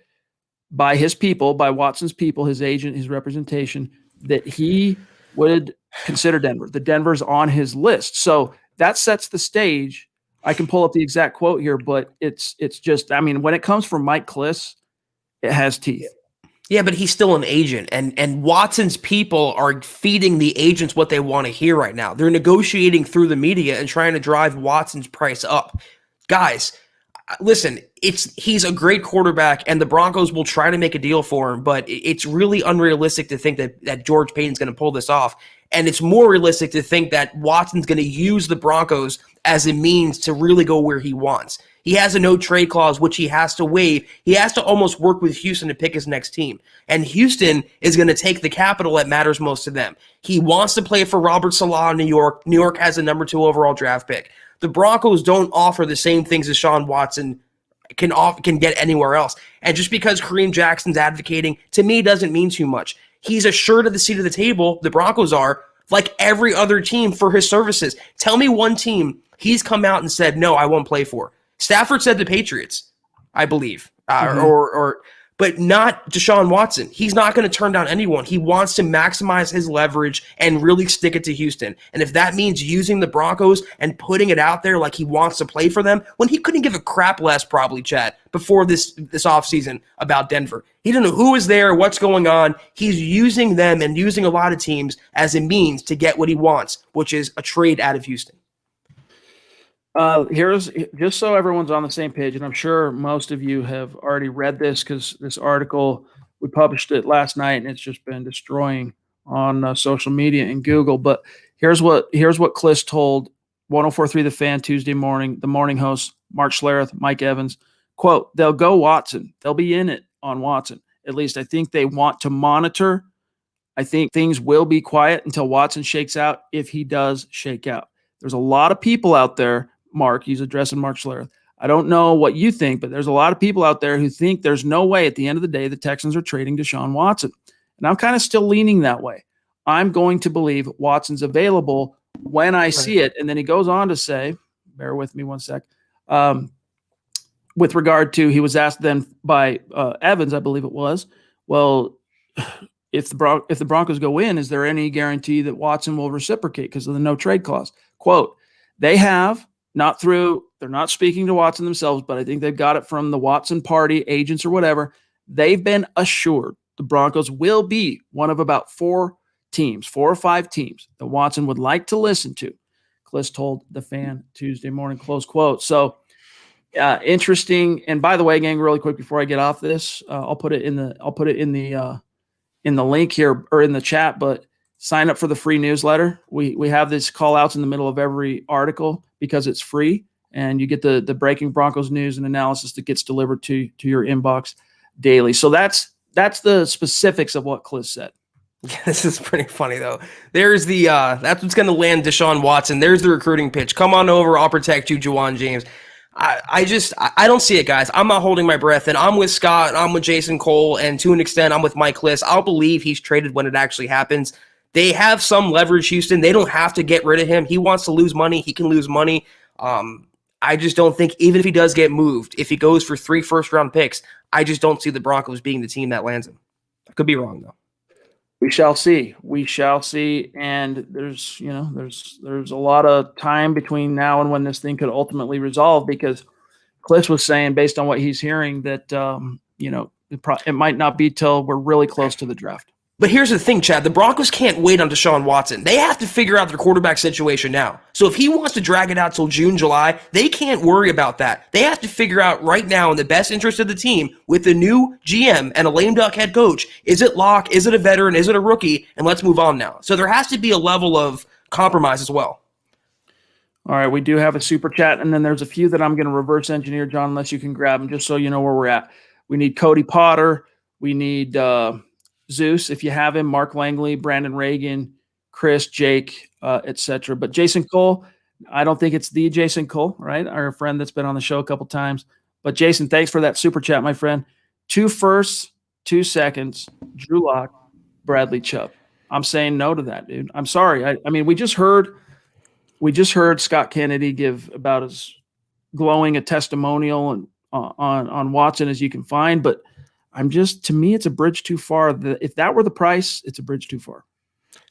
by his people, by Watson's people, his agent, his representation, that he would consider Denver. The Denver's on his list. So that sets the stage. I can pull up the exact quote here, but it's just, I mean, when it comes from Mike Klis, it has teeth. Yeah, but he's still an agent, and Watson's people are feeding the agents what they want to hear right now. They're negotiating through the media and trying to drive Watson's price up. Guys, listen, he's a great quarterback, and the Broncos will try to make a deal for him, but it's really unrealistic to think that George Paton's going to pull this off. And it's more realistic to think that Watson's going to use the Broncos as a means to really go where he wants. He has a no-trade clause, which he has to waive. He has to almost work with Houston to pick his next team. And Houston is going to take the capital that matters most to them. He wants to play for Robert Saleh in New York. New York has a number 2 overall draft pick. The Broncos don't offer the same things as Deshaun Watson can get anywhere else. And just because Kareem Jackson's advocating, to me, doesn't mean too much. He's assured of the seat of the table, the Broncos are, like every other team, for his services. Tell me one team he's come out and said, no, I won't play for. Stafford said the Patriots, I believe, but not Deshaun Watson. He's not going to turn down anyone. He wants to maximize his leverage and really stick it to Houston. And if that means using the Broncos and putting it out there like he wants to play for them, when he couldn't give a crap less, probably, Chad, before this offseason about Denver. He didn't know who was there, what's going on. He's using them and using a lot of teams as a means to get what he wants, which is a trade out of Houston. Here's just so everyone's on the same page, and I'm sure most of you have already read this because this article, we published it last night, and it's just been destroying on social media and Google. But here's what Klis told 104.3 The Fan Tuesday morning, the morning hosts, Mark Schlereth, Mike Evans, quote, they'll go Watson. They'll be in it on Watson. At least I think they want to monitor. I think things will be quiet until Watson shakes out, if he does shake out. There's a lot of people out there, Mark, he's addressing Mark Schlereth. I don't know what you think, but there's a lot of people out there who think there's no way at the end of the day the Texans are trading Deshaun Watson. And I'm kind of still leaning that way. I'm going to believe Watson's available when I see it. And then he goes on to say, bear with me one sec, with regard to, he was asked then by Evans, I believe it was, well, if the Broncos go in, is there any guarantee that Watson will reciprocate because of the no trade clause? Quote, they have they're not speaking to Watson themselves, but I think they've got it from the Watson party, agents or whatever. They've been assured the Broncos will be one of about 4 or 5 teams that Watson would like to listen to. Klis told the Fan Tuesday morning, close quote. So interesting. And by the way, gang, really quick before I get off this, I'll put it in the link here or in the chat, but sign up for the free newsletter. We have these call outs in the middle of every article because it's free, and you get the breaking Broncos news and analysis that gets delivered to your inbox daily. So that's the specifics of what Klis said. Yeah, this is pretty funny though. There's the that's what's going to land Deshaun Watson. There's the recruiting pitch. Come on over, I'll protect you, Juwan James. I don't see it, guys. I'm not holding my breath, and I'm with Scott, I'm with Jason Cole, and to an extent, I'm with Mike Klis. I'll believe he's traded when it actually happens. They have some leverage, Houston. They don't have to get rid of him. He wants to lose money. He can lose money. I just don't think, even if he does get moved, if he goes for 3 first-round picks, I just don't see the Broncos being the team that lands him. I could be wrong, though. We shall see. We shall see. And there's a lot of time between now and when this thing could ultimately resolve, because Klis was saying, based on what he's hearing, that it might not be till we're really close to the draft. But here's the thing, Chad. The Broncos can't wait on Deshaun Watson. They have to figure out their quarterback situation now. So if he wants to drag it out till June, July, they can't worry about that. They have to figure out right now, in the best interest of the team, with the new GM and a lame duck head coach, is it Locke? Is it a veteran? Is it a rookie? And let's move on now. So there has to be a level of compromise as well. All right, we do have a super chat, and then there's a few that I'm going to reverse engineer, John, unless you can grab them, just so you know where we're at. We need Cody Potter. We need Zeus, if you have him, Mark Langley, Brandon Reagan, Chris, Jake, etc. But Jason Cole, I don't think it's the Jason Cole, right? Our friend that's been on the show a couple times. But Jason, thanks for that super chat, my friend. 2 firsts, 2 seconds, Drew Lock, Bradley Chubb. I'm saying no to that, dude. I'm sorry. I mean, we just heard Scott Kennedy give about as glowing a testimonial and on Watson as you can find, but to me, it's a bridge too far. If that were the price, it's a bridge too far.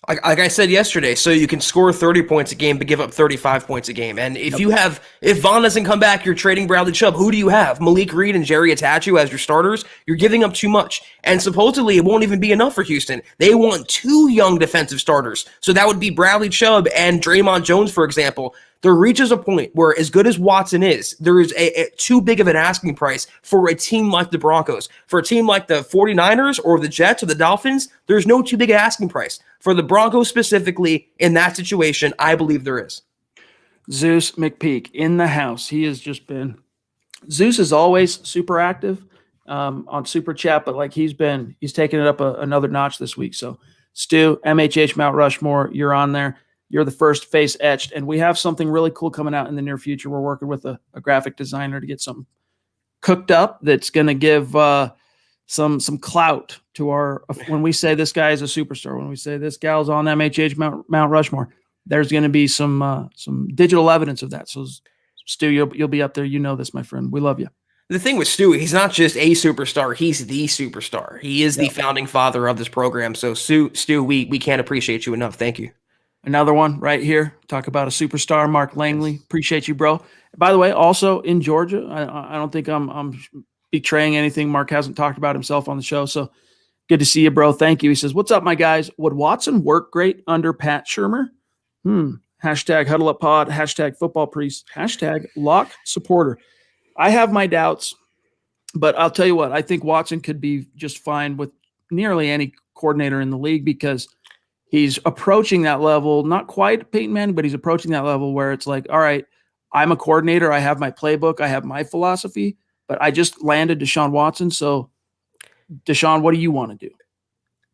Like I said yesterday, so you can score 30 points a game but give up 35 points a game. And if Vaughn doesn't come back, you're trading Bradley Chubb. Who do you have? Malik Reed and Jerry Atachu as your starters? You're giving up too much. And supposedly it won't even be enough for Houston. They want 2 young defensive starters. So that would be Bradley Chubb and Draymond Jones, for example. There reaches a point where, as good as Watson is, there is a too big of an asking price for a team like the Broncos. For a team like the 49ers or the Jets or the Dolphins, there's no too big an asking price. For the Broncos specifically, in that situation, I believe there is. Zeus McPeak in the house. He has just been – Zeus is always super active on Super Chat, but he's taken it up another notch this week. So, Stu, MHH Mount Rushmore, you're on there. You're the first face etched, and we have something really cool coming out in the near future. We're working with a graphic designer to get something cooked up that's going to give some clout to our – when we say this guy is a superstar, when we say this gal's on MHH Mount Rushmore, there's going to be some digital evidence of that. So, Stu, you'll be up there. You know this, my friend. We love you. The thing with Stu, he's not just a superstar. He's the superstar. He is the founding father of this program. So, Stu, we can't appreciate you enough. Thank you. Another one right here. Talk about a superstar, Mark Langley. Appreciate you, bro. By the way, also in Georgia, I don't think I'm betraying anything. Mark hasn't talked about himself on the show, so good to see you, bro. Thank you. He says, "What's up, my guys? Would Watson work great under Pat Shurmur? Hashtag Huddle Up Pod. Hashtag Football Priest. Hashtag Lock Supporter. I have my doubts, but I'll tell you what. I think Watson could be just fine with nearly any coordinator in the league because he's approaching that level, not quite Peyton Manning, but he's approaching that level where it's like, all right, I'm a coordinator. I have my playbook. I have my philosophy, but I just landed Deshaun Watson. So, Deshaun, what do you want to do?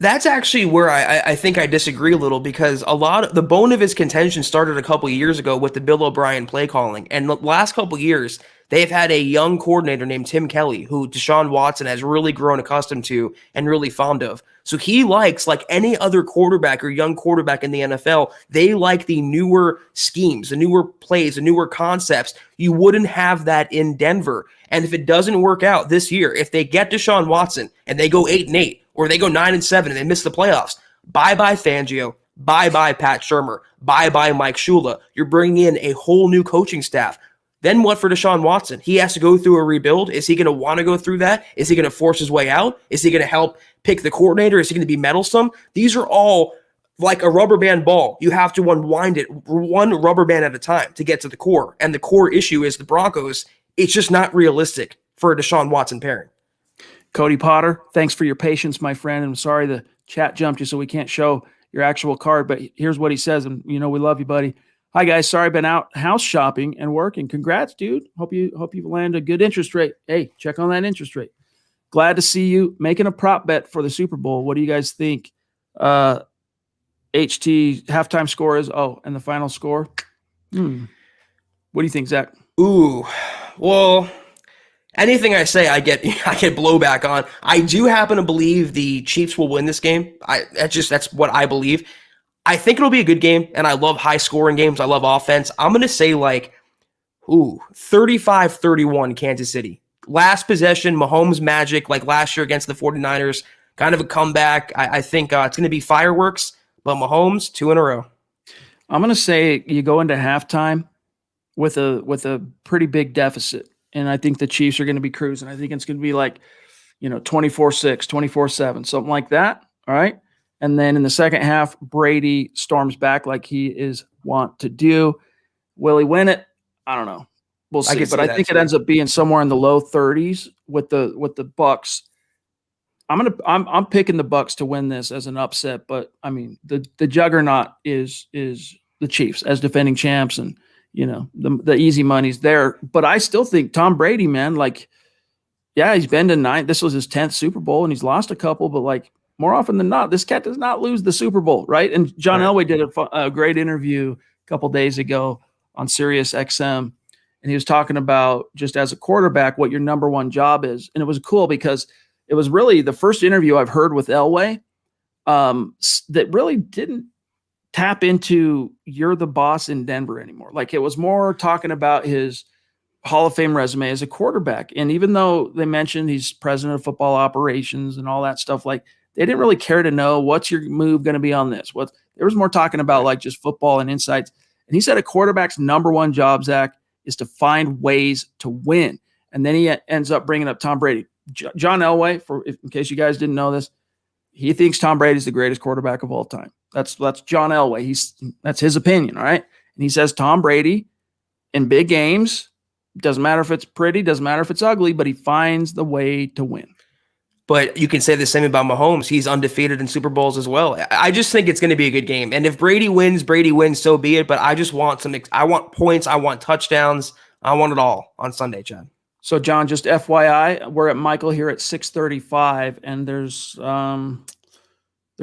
That's actually where I think I disagree a little, because a lot of the bone of his contention started a couple of years ago with the Bill O'Brien play calling. And the last couple of years, They've had a young coordinator named Tim Kelly, who Deshaun Watson has really grown accustomed to and really fond of. So he likes, like any other quarterback or young quarterback in the NFL, they like the newer schemes, the newer plays, the newer concepts. You wouldn't have that in Denver. And if it doesn't work out this year, if they get Deshaun Watson and they go 8-8, or they go 9-7 and they miss the playoffs, bye-bye Fangio, bye-bye Pat Shurmur, bye-bye Mike Shula. You're bringing in a whole new coaching staff. Then what for Deshaun Watson? He has to go through a rebuild. Is he going to want to go through that? Is he going to force his way out? Is he going to help pick the coordinator? Is he going to be meddlesome? These are all like a rubber band ball. You have to unwind it one rubber band at a time to get to the core. And the core issue is the Broncos. It's just not realistic for a Deshaun Watson pairing. Cody Potter, thanks for your patience, my friend. I'm sorry the chat jumped you, so we can't show your actual card, but here's what he says. And we love you, buddy. Hi guys, sorry I've been out house shopping and working. Congrats, dude. Hope you land a good interest rate. Hey, check on that interest rate. Glad to see you making a prop bet for the Super Bowl. What do you guys think? HT halftime score is and the final score. What do you think, Zach? Ooh, well, anything I say, I get blowback on. I do happen to believe the Chiefs will win this game. That's what I believe. I think it'll be a good game, and I love high-scoring games. I love offense. I'm going to say 35-31 Kansas City. Last possession, Mahomes magic, like last year against the 49ers. Kind of a comeback. I think it's going to be fireworks, but Mahomes, 2 in a row. I'm going to say you go into halftime with a pretty big deficit, and I think the Chiefs are going to be cruising. I think it's going to be 24-6, 24-7, something like that, all right? And then in the second half, Brady storms back like he is wont to do. Will he win it? I don't know. We'll see. But I think it ends up being somewhere in the low 30s with the Bucks. I'm picking the Bucks to win this as an upset, but I mean the juggernaut is the Chiefs as defending champs, and the easy money's there. But I still think Tom Brady, man, he's been to 9. This was his 10th Super Bowl, and he's lost a couple, but more often than not, this cat does not lose the Super Bowl, right? And John Elway did a great interview a couple days ago on Sirius XM, and he was talking about just as a quarterback what your number one job is. And it was cool because it was really the first interview I've heard with Elway that really didn't tap into you're the boss in Denver anymore. It was more talking about his Hall of Fame resume as a quarterback. And even though they mentioned he's president of football operations and all that stuff, they didn't really care to know what's your move going to be on this. There was more talking about just football and insights. And he said a quarterback's number one job, Zach, is to find ways to win. And then he ends up bringing up Tom Brady. John Elway, in case you guys didn't know this, he thinks Tom Brady is the greatest quarterback of all time. That's John Elway. That's his opinion, all right? And he says Tom Brady in big games, doesn't matter if it's pretty, doesn't matter if it's ugly, but he finds the way to win. But you can say the same about Mahomes. He's undefeated in Super Bowls as well. I just think it's going to be a good game. And if Brady wins, so be it. But I just want I want points. I want touchdowns. I want it all on Sunday, Chad. So, John, just FYI, we're at Michael here at 6:35, and there's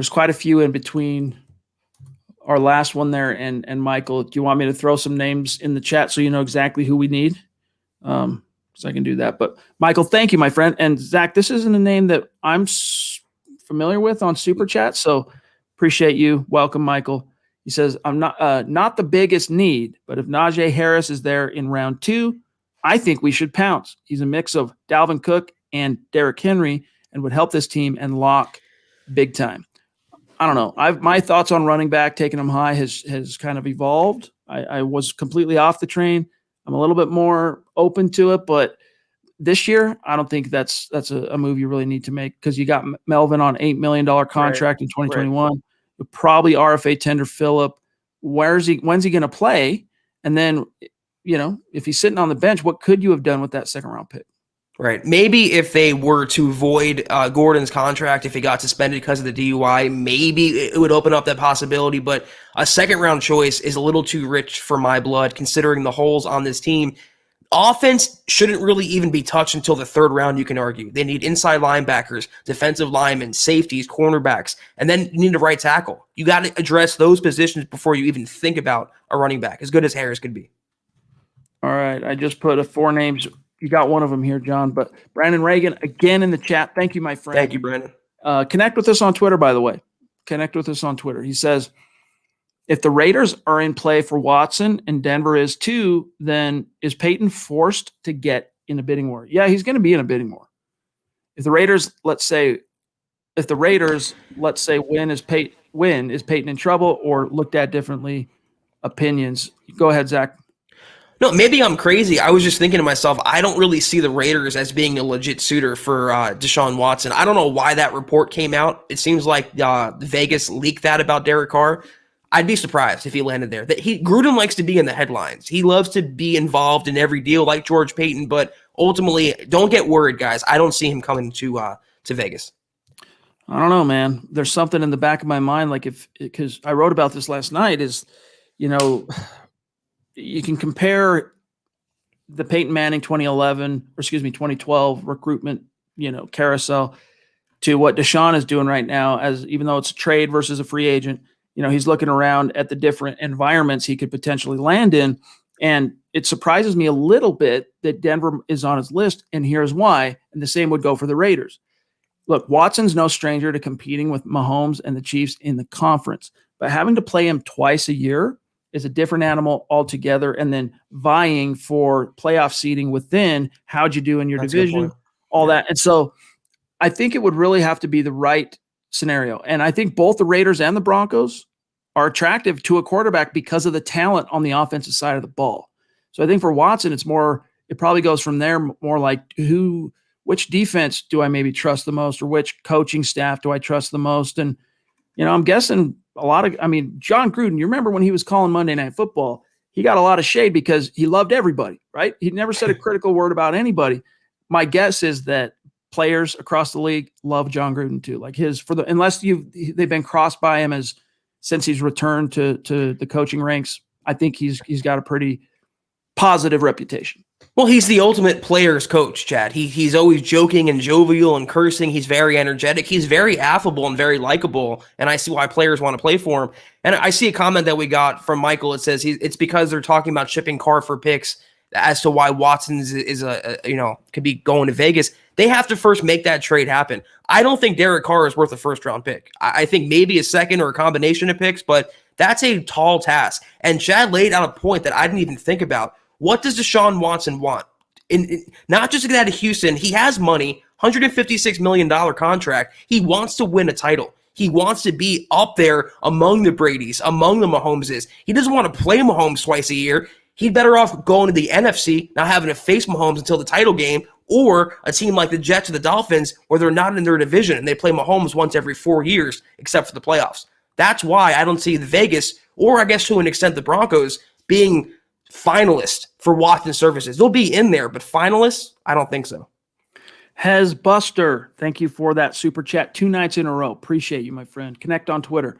quite a few in between our last one there and Michael. Do you want me to throw some names in the chat so you know exactly who we need? So I can do that. But Michael, thank you, my friend. And Zach, this isn't a name that I'm familiar with on Super Chat, so appreciate you. Welcome, Michael. He says, I'm not the biggest need, but if Najee Harris is there in round 2, I think we should pounce. He's a mix of Dalvin Cook and Derrick Henry and would help this team and lock big time. I don't know. My thoughts on running back, taking him high has kind of evolved. I was completely off the train. I'm a little bit more open to it, but this year, I don't think that's a move you really need to make because you got Melvin on $8 million contract in 2021. Right. You'll probably RFA tender Phillip. When's he going to play? And then, if he's sitting on the bench, what could you have done with that second round pick? Right. Maybe if they were to void Gordon's contract, if he got suspended because of the DUI, maybe it would open up that possibility. But a second-round choice is a little too rich for my blood, considering the holes on this team. Offense shouldn't really even be touched until the third round, you can argue. They need inside linebackers, defensive linemen, safeties, cornerbacks, and then you need a right tackle. You got to address those positions before you even think about a running back, as good as Harris could be. All right. I just put 4 names. You got one of them here, John. But Brandon Reagan, again in the chat. Thank you, my friend. Thank you, Brandon. Connect with us on Twitter, by the way. Connect with us on Twitter. He says, if the Raiders are in play for Watson and Denver is too, then is Paton forced to get in a bidding war? Yeah, he's going to be in a bidding war. If the Raiders, let's say win, is Paton in trouble or looked at differently? Opinions. Go ahead, Zach. No, maybe I'm crazy. I was just thinking to myself, I don't really see the Raiders as being a legit suitor for Deshaun Watson. I don't know why that report came out. It seems like Vegas leaked that about Derek Carr. I'd be surprised if he landed there. Gruden likes to be in the headlines. He loves to be involved in every deal like George Paton, but ultimately, don't get worried, guys. I don't see him coming to Vegas. I don't know, man. There's something in the back of my mind, because I wrote about this last night, is, you can compare the Peyton Manning 2012 recruitment, carousel to what Deshaun is doing right now, as even though it's a trade versus a free agent, he's looking around at the different environments he could potentially land in. And it surprises me a little bit that Denver is on his list. And here's why. And the same would go for the Raiders. Look, Watson's no stranger to competing with Mahomes and the Chiefs in the conference, but having to play him twice a year is a different animal altogether. And then vying for playoff seeding within, how'd you do in your division, all that. And so I think it would really have to be the right scenario. And I think both the Raiders and the Broncos are attractive to a quarterback because of the talent on the offensive side of the ball. So I think for Watson, it probably goes from there more like which defense do I maybe trust the most, or which coaching staff do I trust the most? And, I'm guessing John Gruden, you remember when he was calling Monday Night Football, he got a lot of shade because he loved everybody, right? He never said a critical word about anybody. My guess is that players across the league love John Gruden too. Unless they've been crossed by him since he's returned to the coaching ranks, I think he's got a pretty positive reputation. Well, he's the ultimate player's coach, Chad. He's always joking and jovial and cursing. He's very energetic. He's very affable and very likable, and I see why players want to play for him. And I see a comment that we got from Michael. It says it's because they're talking about shipping Carr for picks as to why Watson's could be going to Vegas. They have to first make that trade happen. I don't think Derek Carr is worth a first-round pick. I think maybe a second or a combination of picks, but that's a tall task. And Chad laid out a point that I didn't even think about. What does Deshaun Watson want? Not just to get out of Houston. He has money, $156 million contract. He wants to win a title. He wants to be up there among the Bradys, among the Mahomeses. He doesn't want to play Mahomes twice a year. He'd better off going to the NFC, not having to face Mahomes until the title game, or a team like the Jets or the Dolphins where they're not in their division and they play Mahomes once every 4 years, except for the playoffs. That's why I don't see the Vegas, or I guess to an extent the Broncos, being finalists for Watson's services. They'll be in there, but finalists, I don't think so. Hez Buster, thank you for that super chat 2 nights in a row. Appreciate you, my friend. Connect on Twitter.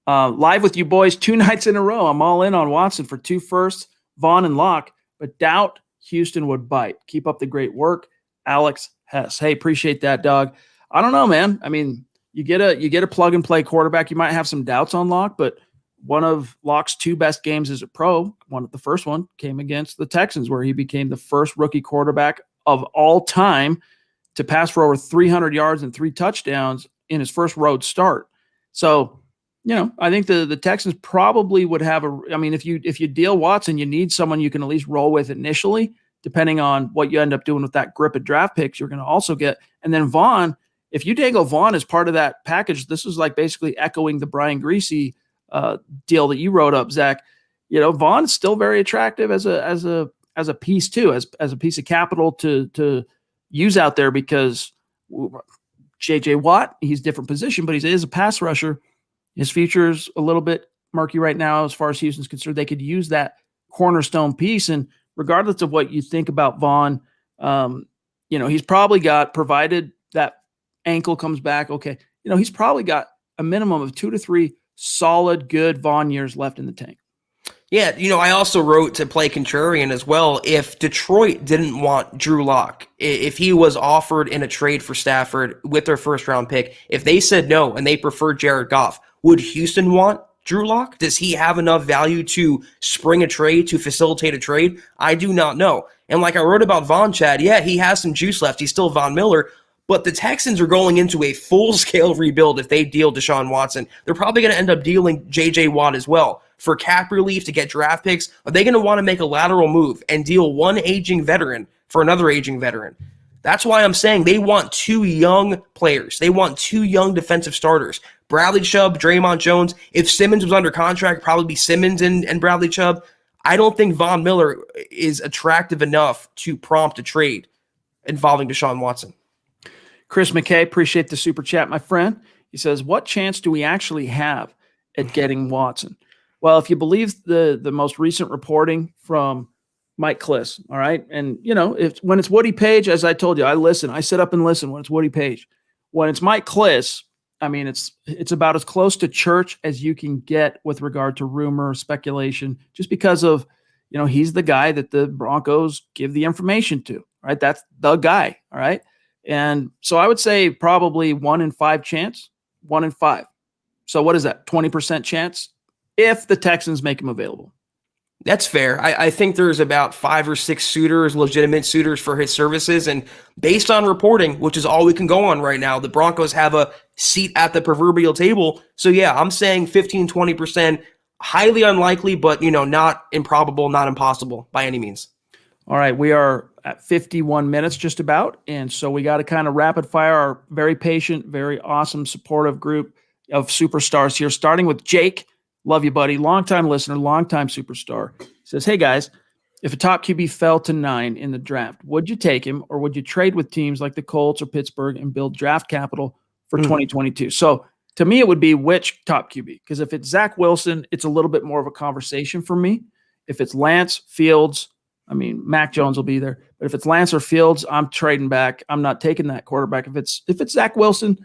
Live with you boys 2 nights in a row. I'm all in on Watson for 2 firsts, Vaughn and Locke, but doubt Houston would bite. Keep up the great work, Alex Hess. Hey, appreciate that, dog. I don't know, man. I mean, you get a plug and play quarterback. You might have some doubts on Locke, but one of Locke's 2 best games as a pro, the first one came against the Texans, where he became the first rookie quarterback of all time to pass for over 300 yards and 3 touchdowns in his first road start. So, I think the Texans probably would have if you deal Watson, you need someone you can at least roll with initially, depending on what you end up doing with that grip of draft picks you're going to also get. And then Vaughn, if you dangle Vaughn as part of that package, this is like basically echoing the Brian Griese deal that you wrote up, Zach. Vaughn's still very attractive as a piece too, as a piece of capital to use out there, because JJ Watt, he's a different position, but he is a pass rusher. His future's a little bit murky right now as far as Houston's concerned. They could use that cornerstone piece, and regardless of what you think about Vaughn, he's probably got, provided that ankle comes back, okay, he's probably got a minimum of 2 to 3 solid, good Vaughn years left in the tank. Yeah, I also wrote to play contrarian as well. If Detroit didn't want Drew Lock, if he was offered in a trade for Stafford with their first-round pick, if they said no and they preferred Jared Goff, would Houston want Drew Lock? Does he have enough value to spring a trade, to facilitate a trade? I do not know. And like I wrote about Von, Chad, yeah, he has some juice left. He's still Von Miller, but the Texans are going into a full-scale rebuild if they deal Deshaun Watson. They're probably going to end up dealing J.J. Watt as well. For cap relief to get draft picks, are they going to want to make a lateral move and deal one aging veteran for another aging veteran? That's why I'm saying they want 2 young players. They want 2 young defensive starters. Bradley Chubb, Draymond Jones. If Simmons was under contract, probably be Simmons and Bradley Chubb. I don't think Von Miller is attractive enough to prompt a trade involving Deshaun Watson. Chris McKay, appreciate the super chat, my friend. He says, what chance do we actually have at getting Watson? Well, if you believe the most recent reporting from Mike Klis, all right? And, when it's Woody Page, as I told you, I listen. I sit up and listen when it's Woody Page. When it's Mike Klis, I mean, it's about as close to church as you can get with regard to rumor, speculation, just because of, he's the guy that the Broncos give the information to, right? That's the guy, all right? And so I would say probably 1 in 5 chance, 1 in 5. So what is that, 20% chance if the Texans make him available? That's fair. I think there's about 5 or 6 suitors, legitimate suitors for his services. And based on reporting, which is all we can go on right now, the Broncos have a seat at the proverbial table. So yeah, I'm saying 15, 20%, highly unlikely, but not improbable, not impossible by any means. All right. We are at 51 minutes just about. And so we got to kind of rapid fire our very patient, very awesome, supportive group of superstars here, starting with Jake. Love you, buddy. Longtime listener, longtime superstar. Says, hey, guys, if a top QB fell to 9 in the draft, would you take him or would you trade with teams like the Colts or Pittsburgh and build draft capital for 2022? So to me, it would be which top QB? Because if it's Zach Wilson, it's a little bit more of a conversation for me. If it's Lance, Fields, I mean, Mac Jones will be there. But if it's Lance or Fields, I'm trading back. I'm not taking that quarterback. If it's Zach Wilson,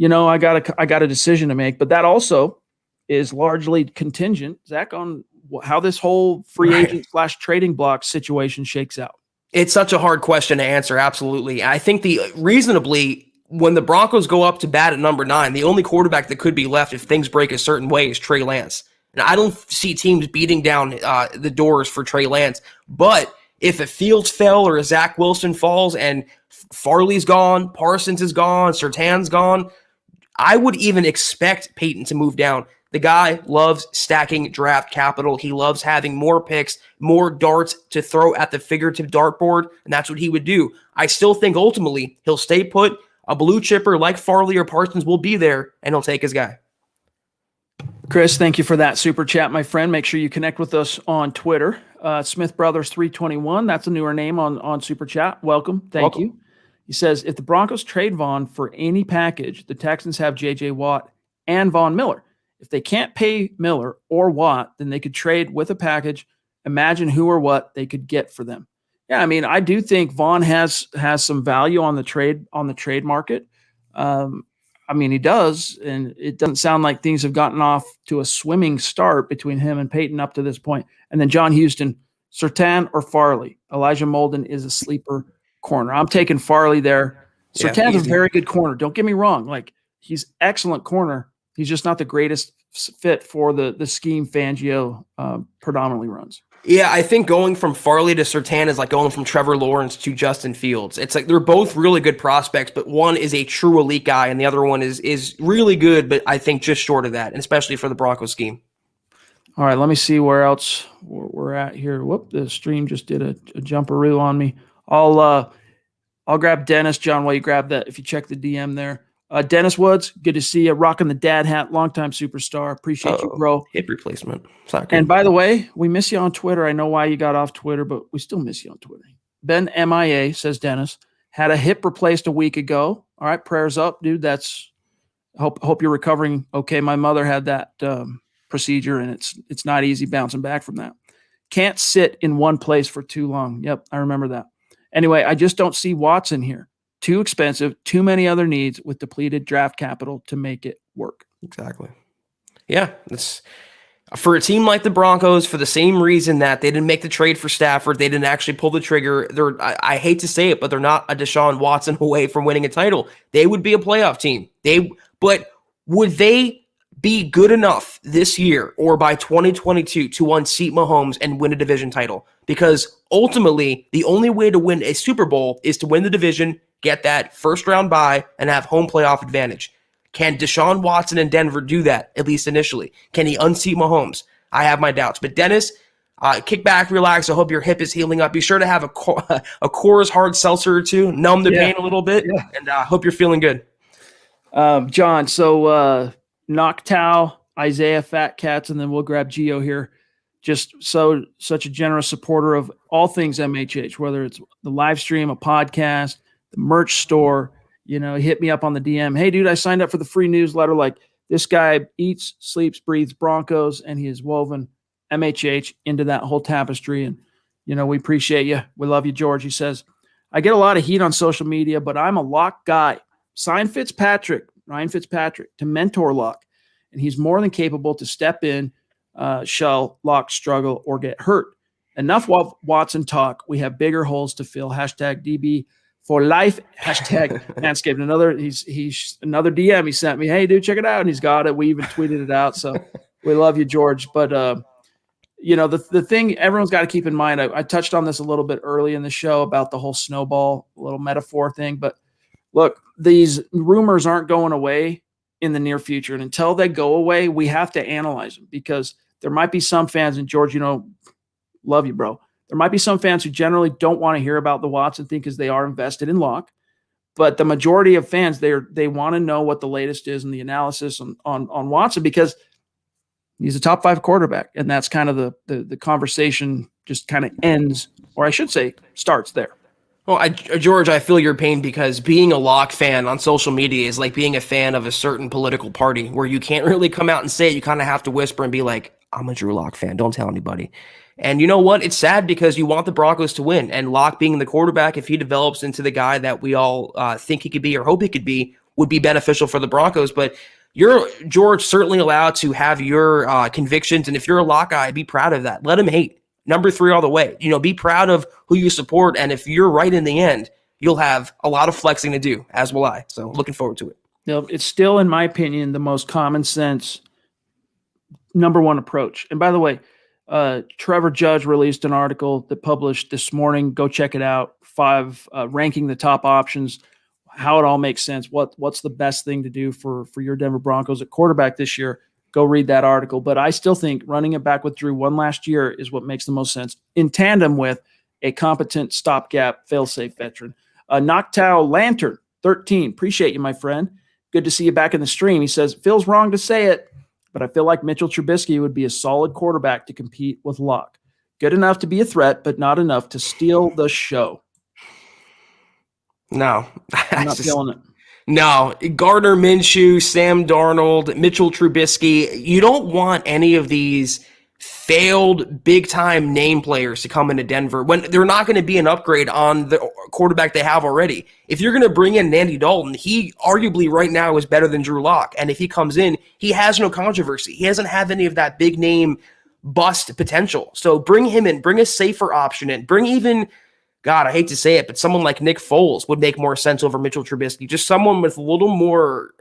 I got a decision to make. But that also is largely contingent, Zach, on how this whole free agent / trading block situation shakes out. It's such a hard question to answer. Absolutely. I think reasonably, when the Broncos go up to bat at number 9, the only quarterback that could be left if things break a certain way is Trey Lance. And I don't see teams beating down the doors for Trey Lance. But if a Fields fell or a Zach Wilson falls and Farley's gone, Parsons is gone, Surtain's gone, I would even expect Paton to move down. The guy loves stacking draft capital. He loves having more picks, more darts to throw at the figurative dartboard, and that's what he would do. I still think ultimately he'll stay put. A blue chipper like Farley or Parsons will be there, and he'll take his guy. Chris, thank you for that super chat, my friend. Make sure you connect with us on Twitter. Smith Brothers 321, that's a newer name on super chat. Welcome. Thank you. He says, if the Broncos trade Von for any package, the Texans have J.J. Watt and Von Miller. If they can't pay Miller or Watt, then they could trade with a package. Imagine who or what they could get for them. Yeah, I mean, I do think Vaughn has some value on the trade market. I mean, he does, and it doesn't sound like things have gotten off to a swimming start between him and Paton up to this point. And then John Houston, Surtain or Farley. Elijah Molden is a sleeper corner. I'm taking Farley there. Surtain's a very good corner. Don't get me wrong. Like, he's excellent corner. He's just not the greatest fit for the scheme Fangio predominantly runs. Yeah, I think going from Farley to Surtain is like going from Trevor Lawrence to Justin Fields. It's like they're both really good prospects, but one is a true elite guy, and the other one is really good, but I think just short of that, and especially for the Broncos scheme. All right, let me see where else we're at here. Whoop, the stream just did a jumperoo on me. I'll grab Dennis, John, while you grab that, if you check the DM there. Dennis Woods, good to see you. Rocking the dad hat, longtime superstar. Appreciate you, bro. Hip replacement. And by the way, we miss you on Twitter. I know why you got off Twitter, but we still miss you on Twitter. Ben MIA, says Dennis, had a hip replaced a week ago. All right, prayers up, dude. That's hope you're recovering okay. My mother had that procedure, and it's not easy bouncing back from that. Can't sit in one place for too long. Yep, I remember that. Anyway, I just don't see Watson here. Too expensive, too many other needs with depleted draft capital to make it work. Exactly. Yeah, it's for a team like the Broncos, for the same reason that they didn't make the trade for Stafford, they didn't actually pull the trigger. I hate to say it, but they're not a Deshaun Watson away from winning a title. They would be a playoff team. But would they be good enough this year or by 2022 to unseat Mahomes and win a division title? Because ultimately, the only way to win a Super Bowl is to win the division, get that first round bye, and have home playoff advantage. Can Deshaun Watson in Denver do that, at least initially? Can he unseat Mahomes? I have my doubts. But Dennis, kick back, relax. I hope your hip is healing up. Be sure to have a Coors hard seltzer or two, numb the pain a little bit, and I hope you're feeling good. John, so Noctow, Isaiah, Fat Cats, and then we'll grab Gio here. Just such a generous supporter of all things MHH, whether it's the live stream, a podcast, the merch store. You know, hit me up on the DM. Hey, dude, I signed up for the free newsletter. Like, this guy eats, sleeps, breathes Broncos, and he has woven MHH into that whole tapestry. And, you know, we appreciate you. We love you, George. He says, I get a lot of heat on social media, but I'm a Lock guy. Sign Ryan Fitzpatrick, to mentor Lock. And he's more than capable to step in, shall Lock struggle or get hurt. Enough Watson talk. We have bigger holes to fill. Hashtag DB for life. Hashtag Manscaped. He's another DM he sent me. Hey, dude, check it out. And he's got it. We even tweeted it out. So we love you, George. But, you know, the thing everyone's got to keep in mind, I touched on this a little bit early in the show about the whole snowball little metaphor thing. But look, these rumors aren't going away in the near future. And until they go away, we have to analyze them, because there might be some fans, and George, you know, love you, bro. There might be some fans who generally don't want to hear about the Watson thing because they are invested in Lock. But the majority of fans, they want to know what the latest is in the analysis on Watson, because he's a top 5 quarterback. And that's kind of the conversation just kind of ends, or I should say starts there. Well, George, I feel your pain, because being a Lock fan on social media is like being a fan of a certain political party, where you can't really come out and say it. You kind of have to whisper and be like, I'm a Drew Lock fan. Don't tell anybody. And you know what? It's sad, because you want the Broncos to win. And Lock being the quarterback, if he develops into the guy that we all think he could be or hope he could be, would be beneficial for the Broncos. But you're, George, certainly allowed to have your convictions. And if you're a Lock guy, be proud of that. Let him hate. Number 3 all the way. You know, be proud of who you support. And if you're right in the end, you'll have a lot of flexing to do, as will I. So looking forward to it. You know, it's still, in my opinion, the most common sense number 1 approach. And by the way, Trevor Judge released an article that published this morning. Go check it out. 5 ranking the top options, how it all makes sense. What's the best thing to do for your Denver Broncos at quarterback this year? Go read that article. But I still think running it back with Drew one last year is what makes the most sense, in tandem with a competent stopgap fail-safe veteran. Noctow Lantern 13. Appreciate you, my friend. Good to see you back in the stream. He says, feels wrong to say it, but I feel like Mitchell Trubisky would be a solid quarterback to compete with Lock. Good enough to be a threat, but not enough to steal the show. No. I'm not feeling it. No. Gardner Minshew, Sam Darnold, Mitchell Trubisky. You don't want any of these failed big-time name players to come into Denver when they're not going to be an upgrade on the quarterback they have already. If you're going to bring in Andy Dalton, he arguably right now is better than Drew Lock. And if he comes in, he has no controversy. He doesn't have any of that big name bust potential. So bring him in, bring a safer option in, bring even, God, I hate to say it, but someone like Nick Foles would make more sense over Mitchell Trubisky. Just someone with a little more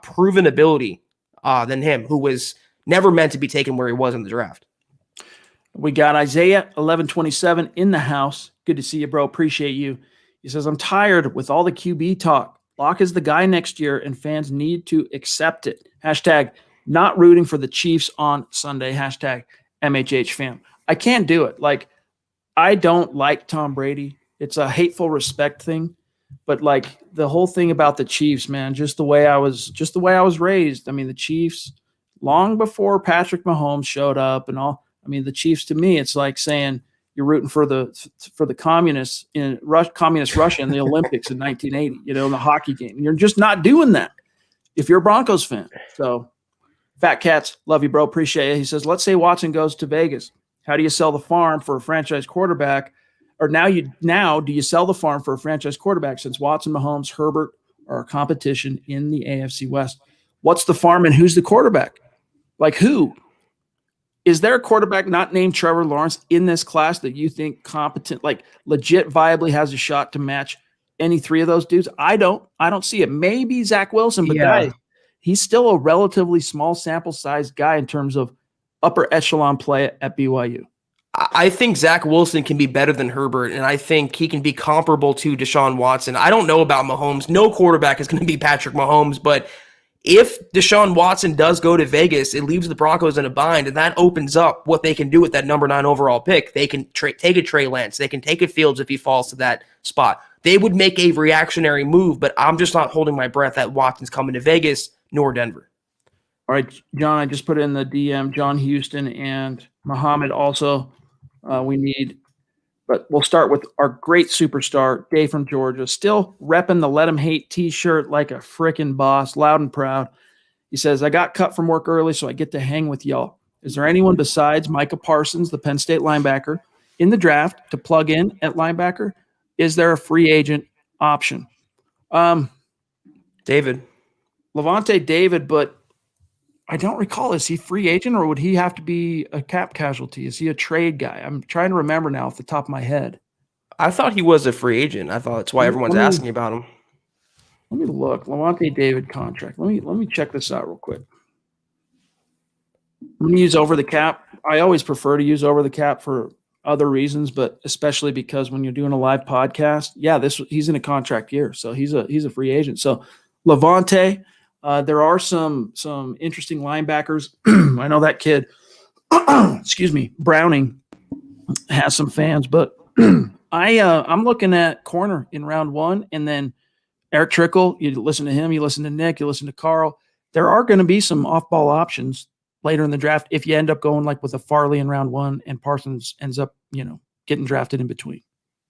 proven ability than him, who was never meant to be taken where he was in the draft. We got Isaiah 1127 in the house. Good to see you, bro. Appreciate you. He says, I'm tired with all the QB talk. Lock is the guy next year, and fans need to accept it. Hashtag not rooting for the Chiefs on Sunday. Hashtag MHH fam. I can't do it. Like, I don't like Tom Brady. It's a hateful respect thing. But like the whole thing about the Chiefs, man, just the way I was raised. I mean, the Chiefs, long before Patrick Mahomes showed up and all. I mean, the Chiefs, to me, it's like saying you're rooting for the communists in communist Russia in the Olympics in 1980, you know, in the hockey game. You're just not doing that if you're a Broncos fan. So, Fat Cats, love you, bro. Appreciate it. He says, let's say Watson goes to Vegas. How do you sell the farm for a franchise quarterback? Or now do you sell the farm for a franchise quarterback, since Watson, Mahomes, Herbert are a competition in the AFC West? What's the farm and who's the quarterback? Like who? Is there a quarterback not named Trevor Lawrence in this class that you think competent, like legit viably has a shot to match any 3 of those dudes? I don't see it. Maybe Zach Wilson, but yeah. he's still a relatively small sample size guy in terms of upper echelon play at BYU. I think Zach Wilson can be better than Herbert, and I think he can be comparable to Deshaun Watson. I don't know about Mahomes. No quarterback is going to be Patrick Mahomes, but if Deshaun Watson does go to Vegas, it leaves the Broncos in a bind, and that opens up what they can do with that number 9 overall pick. They can take a Trey Lance. They can take a Fields if he falls to that spot. They would make a reactionary move, but I'm just not holding my breath that Watson's coming to Vegas nor Denver. All right, John, I just put in the DM, John Houston and Muhammad also. We need, but we'll start with our great superstar, Dave from Georgia, still repping the Let 'em Hate t-shirt like a freaking boss, loud and proud. He says, I got cut from work early, so I get to hang with y'all. Is there anyone besides Micah Parsons, the Penn State linebacker, in the draft to plug in at linebacker? Is there a free agent option? David. Levante David, but I don't recall. Is he free agent or would he have to be a cap casualty? Is he a trade guy? I'm trying to remember now off the top of my head. I thought he was a free agent. I thought that's why everyone's asking about him. Let me look. Levante David contract. Let me check this out real quick. I'm going to use over the cap. I always prefer to use over the cap for other reasons, but especially because when you're doing a live podcast, he's in a contract year, so he's a free agent. So Levante. There are some interesting linebackers. I know that kid, excuse me, Browning has some fans, but I'm looking at corner in round 1, and then Eric Trickle. You listen to him, you listen to Nick, you listen to Carl. There are going to be some off-ball options later in the draft if you end up going like with a Farley in round 1 and Parsons ends up, getting drafted in between.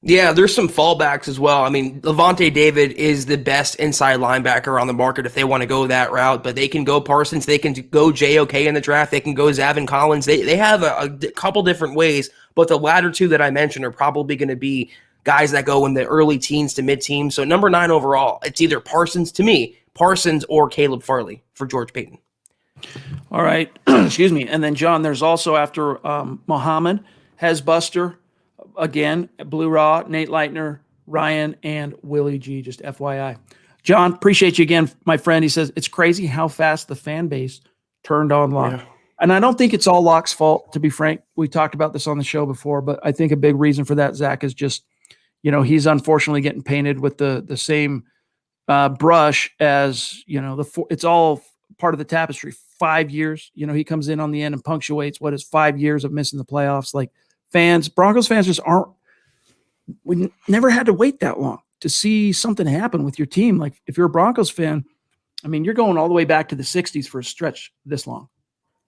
Yeah, there's some fallbacks as well. I mean, Levante David is the best inside linebacker on the market if they want to go that route, but they can go Parsons, they can go JOK in the draft, they can go Zavin Collins. They have a couple different ways, but the latter two that I mentioned are probably going to be guys that go in the early teens to mid-teens. So number 9 overall, it's either Parsons or Caleb Farley for George Paton. All right, excuse me. And then, John, there's also after Muhammad, Hezbuster, again, Blue Raw, Nate Leitner, Ryan, and Willie G, just FYI. John, appreciate you again, my friend. He says, it's crazy how fast the fan base turned on Locke. Yeah. And I don't think it's all Locke's fault, to be frank. We talked about this on the show before, but I think a big reason for that, Zach, is just, he's unfortunately getting painted with the same brush as, it's all part of the tapestry. 5 years, he comes in on the end and punctuates what is 5 years of missing the playoffs. Like, Broncos fans just we never had to wait that long to see something happen with your team. Like, if you're a Broncos fan, I mean, you're going all the way back to the 60s for a stretch this long.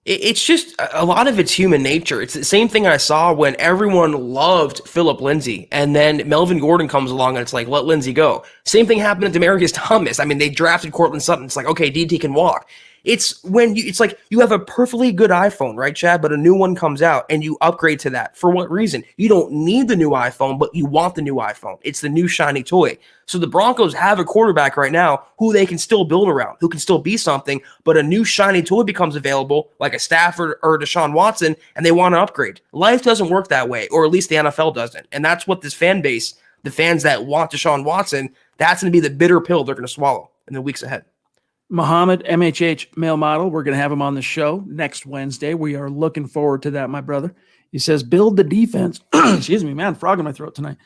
It's just a lot of it's human nature. It's the same thing I saw when everyone loved Phillip Lindsay, and then Melvin Gordon comes along and it's like, let Lindsay go. Same thing happened to Demaryius Thomas. I mean, they drafted Cortland Sutton. It's like, okay, DT can walk. It's when it's like you have a perfectly good iPhone, right, Chad? But a new one comes out and you upgrade to that. For what reason? You don't need the new iPhone, but you want the new iPhone. It's the new shiny toy. So the Broncos have a quarterback right now who they can still build around, who can still be something, but a new shiny toy becomes available, like a Stafford or Deshaun Watson, and they want to upgrade. Life doesn't work that way, or at least the NFL doesn't. And that's what this fan base, the fans that want Deshaun Watson, that's going to be the bitter pill they're going to swallow in the weeks ahead. Muhammad, MHH male model. We're going to have him on the show next Wednesday. We are looking forward to that, my brother. He says, build the defense. Excuse me, man, frog in my throat tonight.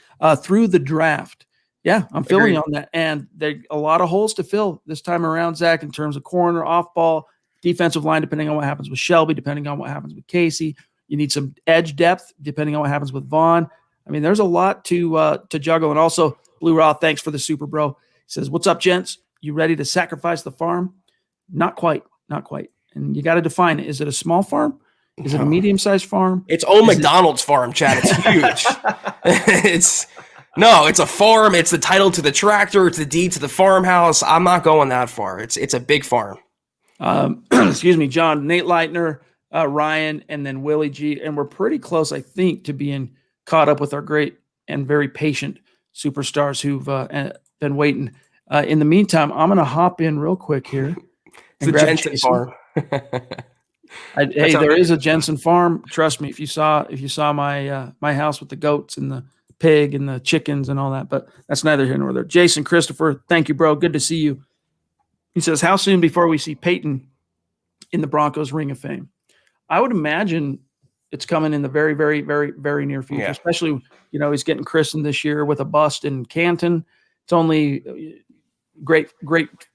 Through the draft. Yeah, I'm feeling you on that. And there are a lot of holes to fill this time around, Zach, in terms of corner, off ball, defensive line, depending on what happens with Shelby, depending on what happens with Casey. You need some edge depth, depending on what happens with Vaughn. I mean, there's a lot to juggle. And also, Blue Raw, thanks for the super, bro. He says, what's up, gents? You ready to sacrifice the farm? Not quite. And you got to define it. Is it a small farm? Is it a medium-sized farm? It's old McDonald's farm, Chad. It's huge. It's a farm. It's the title to the tractor. It's the deed to the farmhouse. I'm not going that far. It's a big farm. Excuse me, John, Nate Leitner, Ryan, and then Willie G. And we're pretty close, I think, to being caught up with our great and very patient superstars who've been waiting. In the meantime, I'm going to hop in real quick here. It's a Jensen farm. There is a Jensen farm. Trust me, if you saw my house with the goats and the pig and the chickens and all that, but that's neither here nor there. Jason Christopher, thank you, bro. Good to see you. He says, how soon before we see Paton in the Broncos Ring of Fame? I would imagine it's coming in the very, very, very, very near future, especially, he's getting christened this year with a bust in Canton. It's only great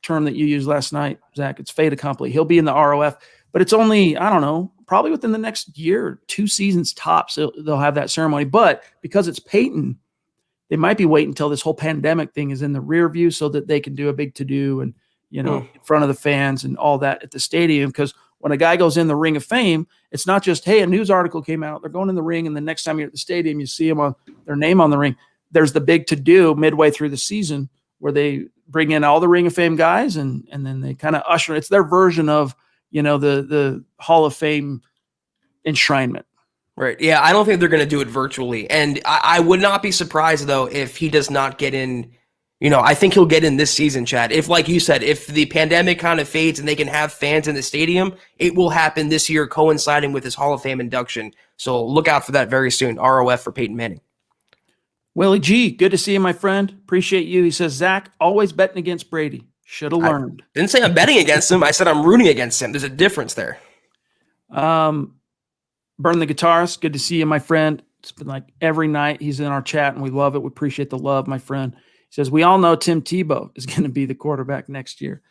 term that you used last night, Zach. It's fait accompli. He'll be in the ROF, but it's only, I don't know, probably within the next year, 2 seasons tops, they'll have that ceremony. But because it's Paton, they might be waiting until this whole pandemic thing is in the rear view so that they can do a big to-do and, in front of the fans and all that at the stadium. Because when a guy goes in the Ring of Fame, it's not just, hey, a news article came out, they're going in the ring, and the next time you're at the stadium, you see them on their name on the ring. There's the big to-do midway through the season where they bring in all the Ring of Fame guys, and then they kind of usher. It's their version of, the Hall of Fame enshrinement. Right. Yeah, I don't think they're going to do it virtually. And I would not be surprised, though, if he does not get in. I think he'll get in this season, Chad. If, like you said, if the pandemic kind of fades and they can have fans in the stadium, it will happen this year, coinciding with his Hall of Fame induction. So look out for that very soon. ROF for Peyton Manning. Willie G, good to see you, my friend. Appreciate you. He says, Zach, always betting against Brady. Should have learned. I didn't say I'm betting against him. I said I'm rooting against him. There's a difference there. Burn the Guitarist, good to see you, my friend. It's been like every night he's in our chat, and we love it. We appreciate the love, my friend. He says, we all know Tim Tebow is going to be the quarterback next year.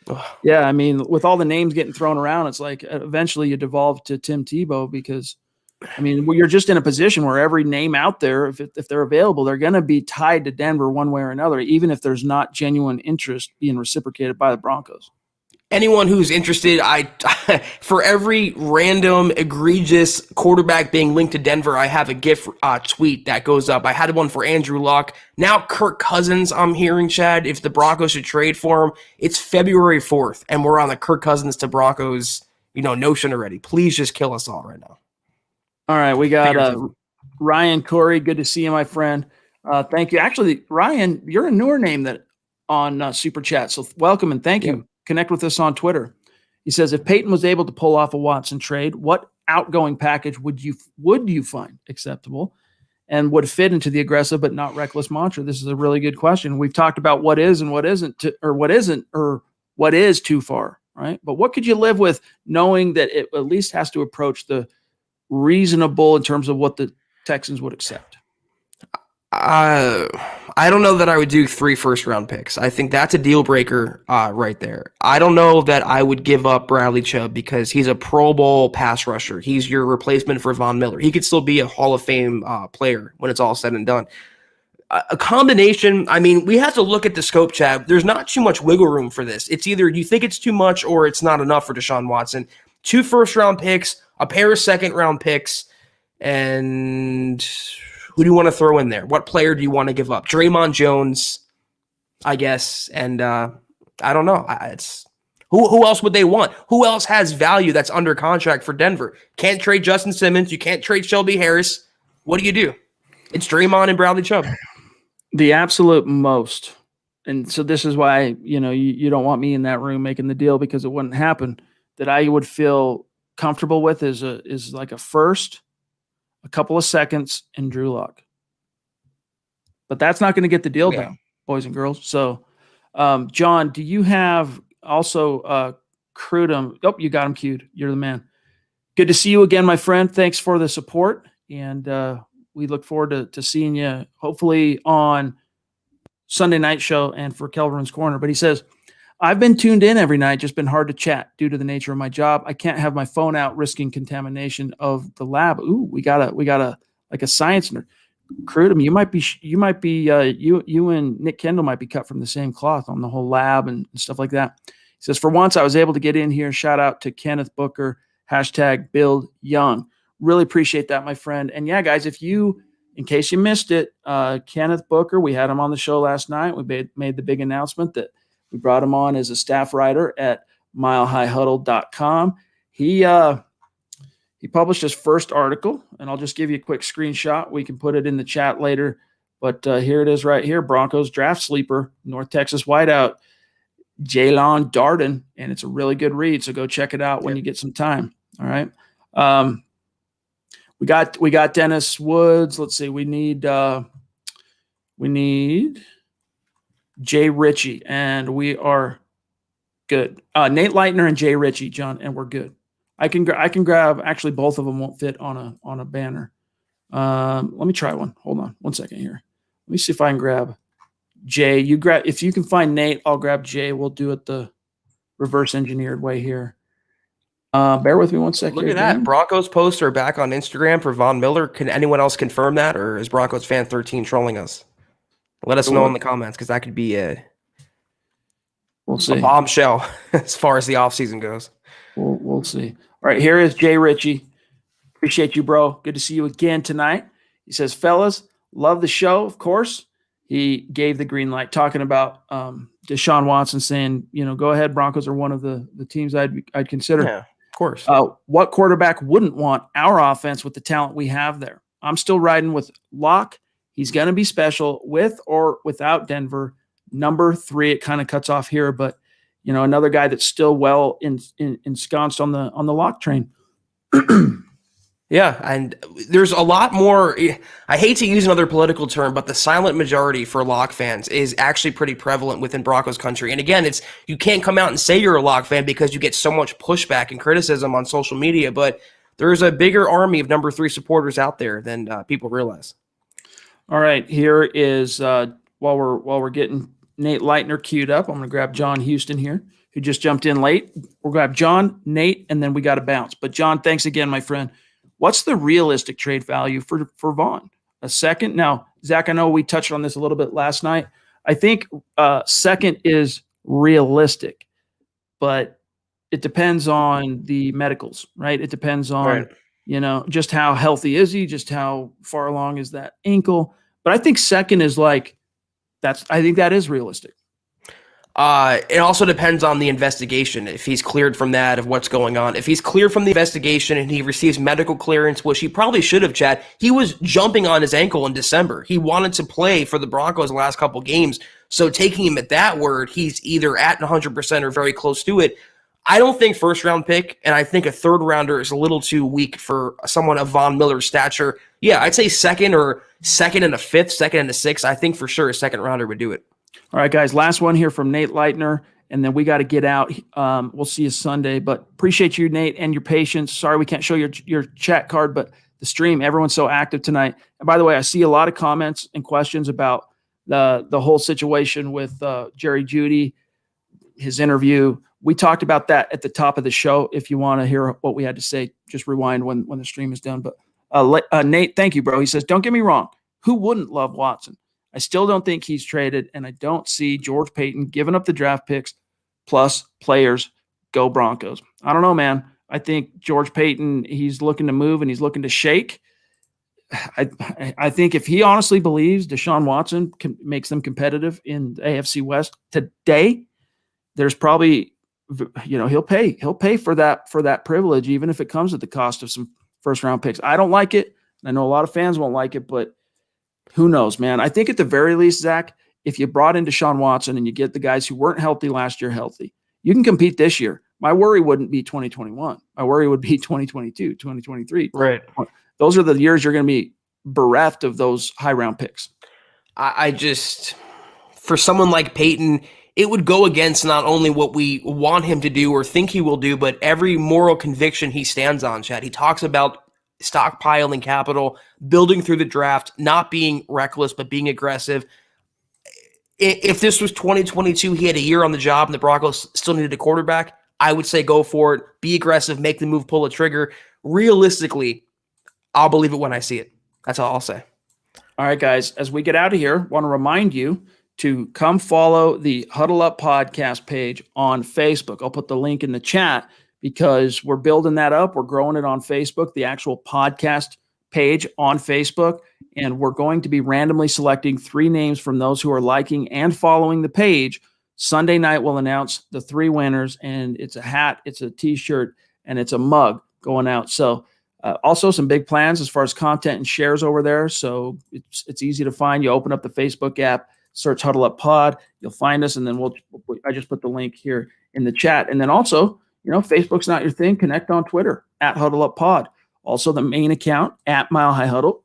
Yeah, I mean, with all the names getting thrown around, it's like eventually you devolve to Tim Tebow because, I mean, you're just in a position where every name out there, if they're available, they're going to be tied to Denver one way or another, even if there's not genuine interest being reciprocated by the Broncos. Anyone who's interested, for every random egregious quarterback being linked to Denver, I have a GIF tweet that goes up. I had one for Andrew Luck. Now Kirk Cousins, I'm hearing, Chad, if the Broncos should trade for him, it's February 4th, and we're on the Kirk Cousins to Broncos, notion already. Please just kill us all right now. All right, we got Ryan Corey. Good to see you, my friend. Thank you. Actually, Ryan, you're a newer name that on Super Chat, so welcome and thank you. Connect with us on Twitter. He says, if Paton was able to pull off a Watson trade, what outgoing package would you find acceptable and would fit into the aggressive but not reckless mantra? This is a really good question. We've talked about what is and what isn't, or what is too far, right? But what could you live with knowing that it at least has to approach the reasonable in terms of what the Texans would accept? I don't know that I would do 3 first-round picks. I think that's a deal breaker right there. I don't know that I would give up Bradley Chubb because he's a Pro Bowl pass rusher. He's your replacement for Von Miller. He could still be a Hall of Fame player when it's all said and done. A combination, I mean, we have to look at the scope, Chad. There's not too much wiggle room for this. It's either you think it's too much or it's not enough for Deshaun Watson. 2 first-round picks, a pair of second-round picks, and who do you want to throw in there? What player do you want to give up? Draymond Jones, I guess, and I don't know. It's who else would they want? Who else has value that's under contract for Denver? Can't trade Justin Simmons. You can't trade Shelby Harris. What do? It's Draymond and Bradley Chubb. The absolute most. And so this is why, you don't want me in that room making the deal because it wouldn't happen. That I would feel comfortable with is like a first, a couple of seconds, and Drew Lock. But that's not going to get the deal done, boys and girls. So, John, do you have also Crudum? Oh, you got him queued. You're the man. Good to see you again, my friend. Thanks for the support. And we look forward to seeing you hopefully on Sunday night show and for Kelberman's Corner. But he says, I've been tuned in every night, just been hard to chat due to the nature of my job. I can't have my phone out risking contamination of the lab. Ooh, we got a like a science nerd. Crudum, you and Nick Kendall might be cut from the same cloth on the whole lab and stuff like that. He says, for once I was able to get in here. Shout out to Kenneth Booker, #Build Young. Really appreciate that, my friend. And yeah, guys, in case you missed it, Kenneth Booker, we had him on the show last night. We made the big announcement that we brought him on as a staff writer at milehighhuddle.com. He published his first article, and I'll just give you a quick screenshot. We can put it in the chat later, but here it is right here. Broncos draft sleeper, North Texas wideout, Jaylon Darden, and it's a really good read, so go check it out when you get some time. All right. We got Dennis Woods. Let's see. We need Jay Ritchie, and we are Good. Nate Leitner and Jay Ritchie, John, and we're good. I can grab. Actually, both of them won't fit on a banner. Let me try one. Hold on, 1 second here. Let me see if I can grab Jay. If you can find Nate, I'll grab Jay. We'll do it the reverse engineered way here. Bear with me 1 second. Look at that. Dan. Broncos poster back on Instagram for Von Miller. Can anyone else confirm that, or is Broncos fan 13 trolling us? Let us know in the comments, because that could be we'll see. A bombshell as far as the offseason goes. We'll see. All right, here is Jay Ritchie. Appreciate you, bro. Good to see you again tonight. He says, fellas, love the show, of course. He gave the green light, talking about Deshaun Watson, saying, go ahead, Broncos are one of the teams I'd consider. Yeah, of course. What quarterback wouldn't want our offense with the talent we have there? I'm still riding with Locke. He's going to be special with or without Denver. Number 3, it kind of cuts off here, but another guy that's still well ensconced on the Locke train. Yeah, and there's a lot more. I hate to use another political term, but the silent majority for Locke fans is actually pretty prevalent within Broncos country. And again, you can't come out and say you're a Locke fan because you get so much pushback and criticism on social media, but there's a bigger army of number 3 supporters out there than people realize. All right, here is while we're getting Nate Leitner queued up, I'm going to grab John Houston here, who just jumped in late. We'll grab John, Nate, and then we got to bounce. But John, thanks again, my friend. What's the realistic trade value for Vaughn? A second? Now, Zach, I know we touched on this a little bit last night. I think second is realistic, but it depends on the medicals, right? It depends on, just how healthy is he, just how far along is that ankle. But I think second is I think that is realistic. It also depends on the investigation. If he's cleared from that, of what's going on. If he's cleared from the investigation and he receives medical clearance, which he probably should have, Chad, he was jumping on his ankle in December. He wanted to play for the Broncos the last couple games. So taking him at that word, he's either at 100% or very close to it. I don't think first-round pick, and I think a third-rounder is a little too weak for someone of Von Miller's stature. Yeah, I'd say second and a fifth, second and a sixth. I think for sure a second-rounder would do it. All right, guys, last one here from Nate Leitner, and then we got to get out. We'll see you Sunday, but appreciate you, Nate, and your patience. Sorry we can't show your chat card, but the stream, everyone's so active tonight. And by the way, I see a lot of comments and questions about the whole situation with Jerry Jeudy, his interview. We talked about that at the top of the show. If you want to hear what we had to say, just rewind when the stream is done. But Nate, thank you, bro. He says, don't get me wrong. Who wouldn't love Watson? I still don't think he's traded, and I don't see George Paton giving up the draft picks plus players. Go Broncos. I don't know, man. I think George Paton, he's looking to move and he's looking to shake. I think if he honestly believes Deshaun Watson makes them competitive in the AFC West today, there's probably, he'll pay for that privilege, even if it comes at the cost of some first round picks. I don't like it. I know a lot of fans won't like it, but who knows, man? I think at the very least, Zach, if you brought in Deshaun Watson and you get the guys who weren't healthy last year healthy, you can compete this year. My worry wouldn't be 2021. My worry would be 2022, 2023. Right. Those are the years you're going to be bereft of those high round picks. I just, for someone like Paton, it would go against not only what we want him to do or think he will do, but every moral conviction he stands on, Chad. He talks about stockpiling capital, building through the draft, not being reckless, but being aggressive. If this was 2022, he had a year on the job and the Broncos still needed a quarterback, I would say go for it, be aggressive, make the move, pull a trigger. Realistically, I'll believe it when I see it. That's all I'll say. All right, guys, as we get out of here, want to remind you to come follow the Huddle Up podcast page on Facebook. I'll put the link in the chat because we're building that up. We're growing it on Facebook, the actual podcast page on Facebook. And we're going to be randomly selecting 3 names from those who are liking and following the page. Sunday night, we'll announce the 3 winners, and it's a hat, it's a t-shirt, and it's a mug going out. So also some big plans as far as content and shares over there. So it's easy to find. You open up the Facebook app, search Huddle Up Pod, you'll find us. And then I just put the link here in the chat. And then also, Facebook's not your thing. Connect on Twitter at Huddle Up Pod. Also the main account at Mile High Huddle.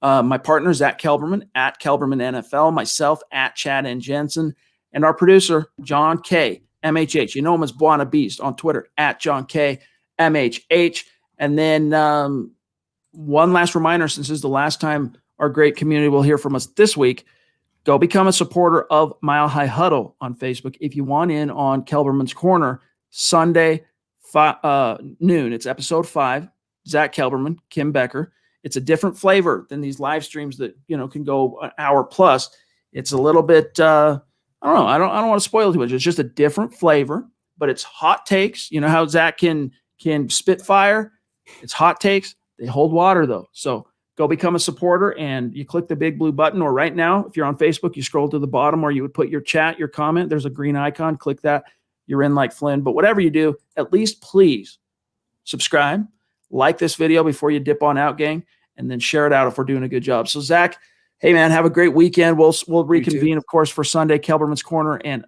My partner, Zack Kelberman at Kelberman NFL, myself at Chad and Jensen, and our producer, John K MHH. You know him as Buona Beast on Twitter, at John K. MHH. And then one last reminder, since this is the last time our great community will hear from us this week, go become a supporter of Mile High Huddle on Facebook if you want in on Kelberman's Corner Sunday noon. It's episode 5. Zack Kelberman, Kim Becker. It's a different flavor than these live streams that can go an hour plus. It's a little bit I don't know. I don't want to spoil too much. It's just a different flavor, but it's hot takes. You know how Zack can spit fire? It's hot takes. They hold water though. So go become a supporter and you click the big blue button, or right now, if you're on Facebook, you scroll to the bottom where you would put your chat, your comment. There's a green icon. Click that. You're in like Flynn. But whatever you do, at least please subscribe, like this video before you dip on out, gang, and then share it out if we're doing a good job. So Zack, hey man, have a great weekend. We'll reconvene, of course, for Sunday, Kelberman's Corner and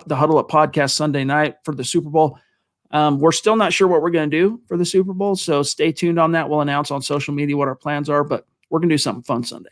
the Huddle Up podcast Sunday night for the Super Bowl. We're still not sure what we're going to do for the Super Bowl, so stay tuned on that. We'll announce on social media what our plans are, but we're going to do something fun Sunday.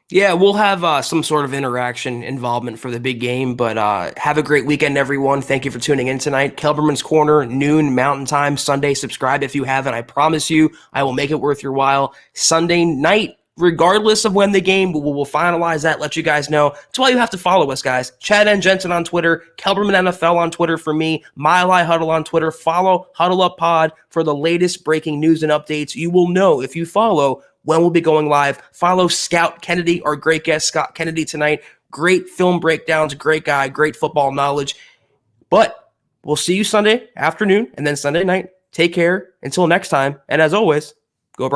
Yeah, we'll have some sort of interaction involvement for the big game, but have a great weekend, everyone. Thank you for tuning in tonight. Kelberman's Corner, noon Mountain Time, Sunday. Subscribe if you haven't. I promise you I will make it worth your while. Sunday night, regardless of when the game, we'll finalize that, let you guys know. That's why you have to follow us, guys. Chad and Jensen on Twitter, Kelberman NFL on Twitter for me, Mile High Huddle on Twitter. Follow Huddle Up Pod for the latest breaking news and updates. You will know if you follow when we'll be going live. Follow Scout Kennedy, our great guest, Scott Kennedy, tonight. Great film breakdowns, great guy, great football knowledge. But we'll see you Sunday afternoon and then Sunday night. Take care. Until next time. And as always,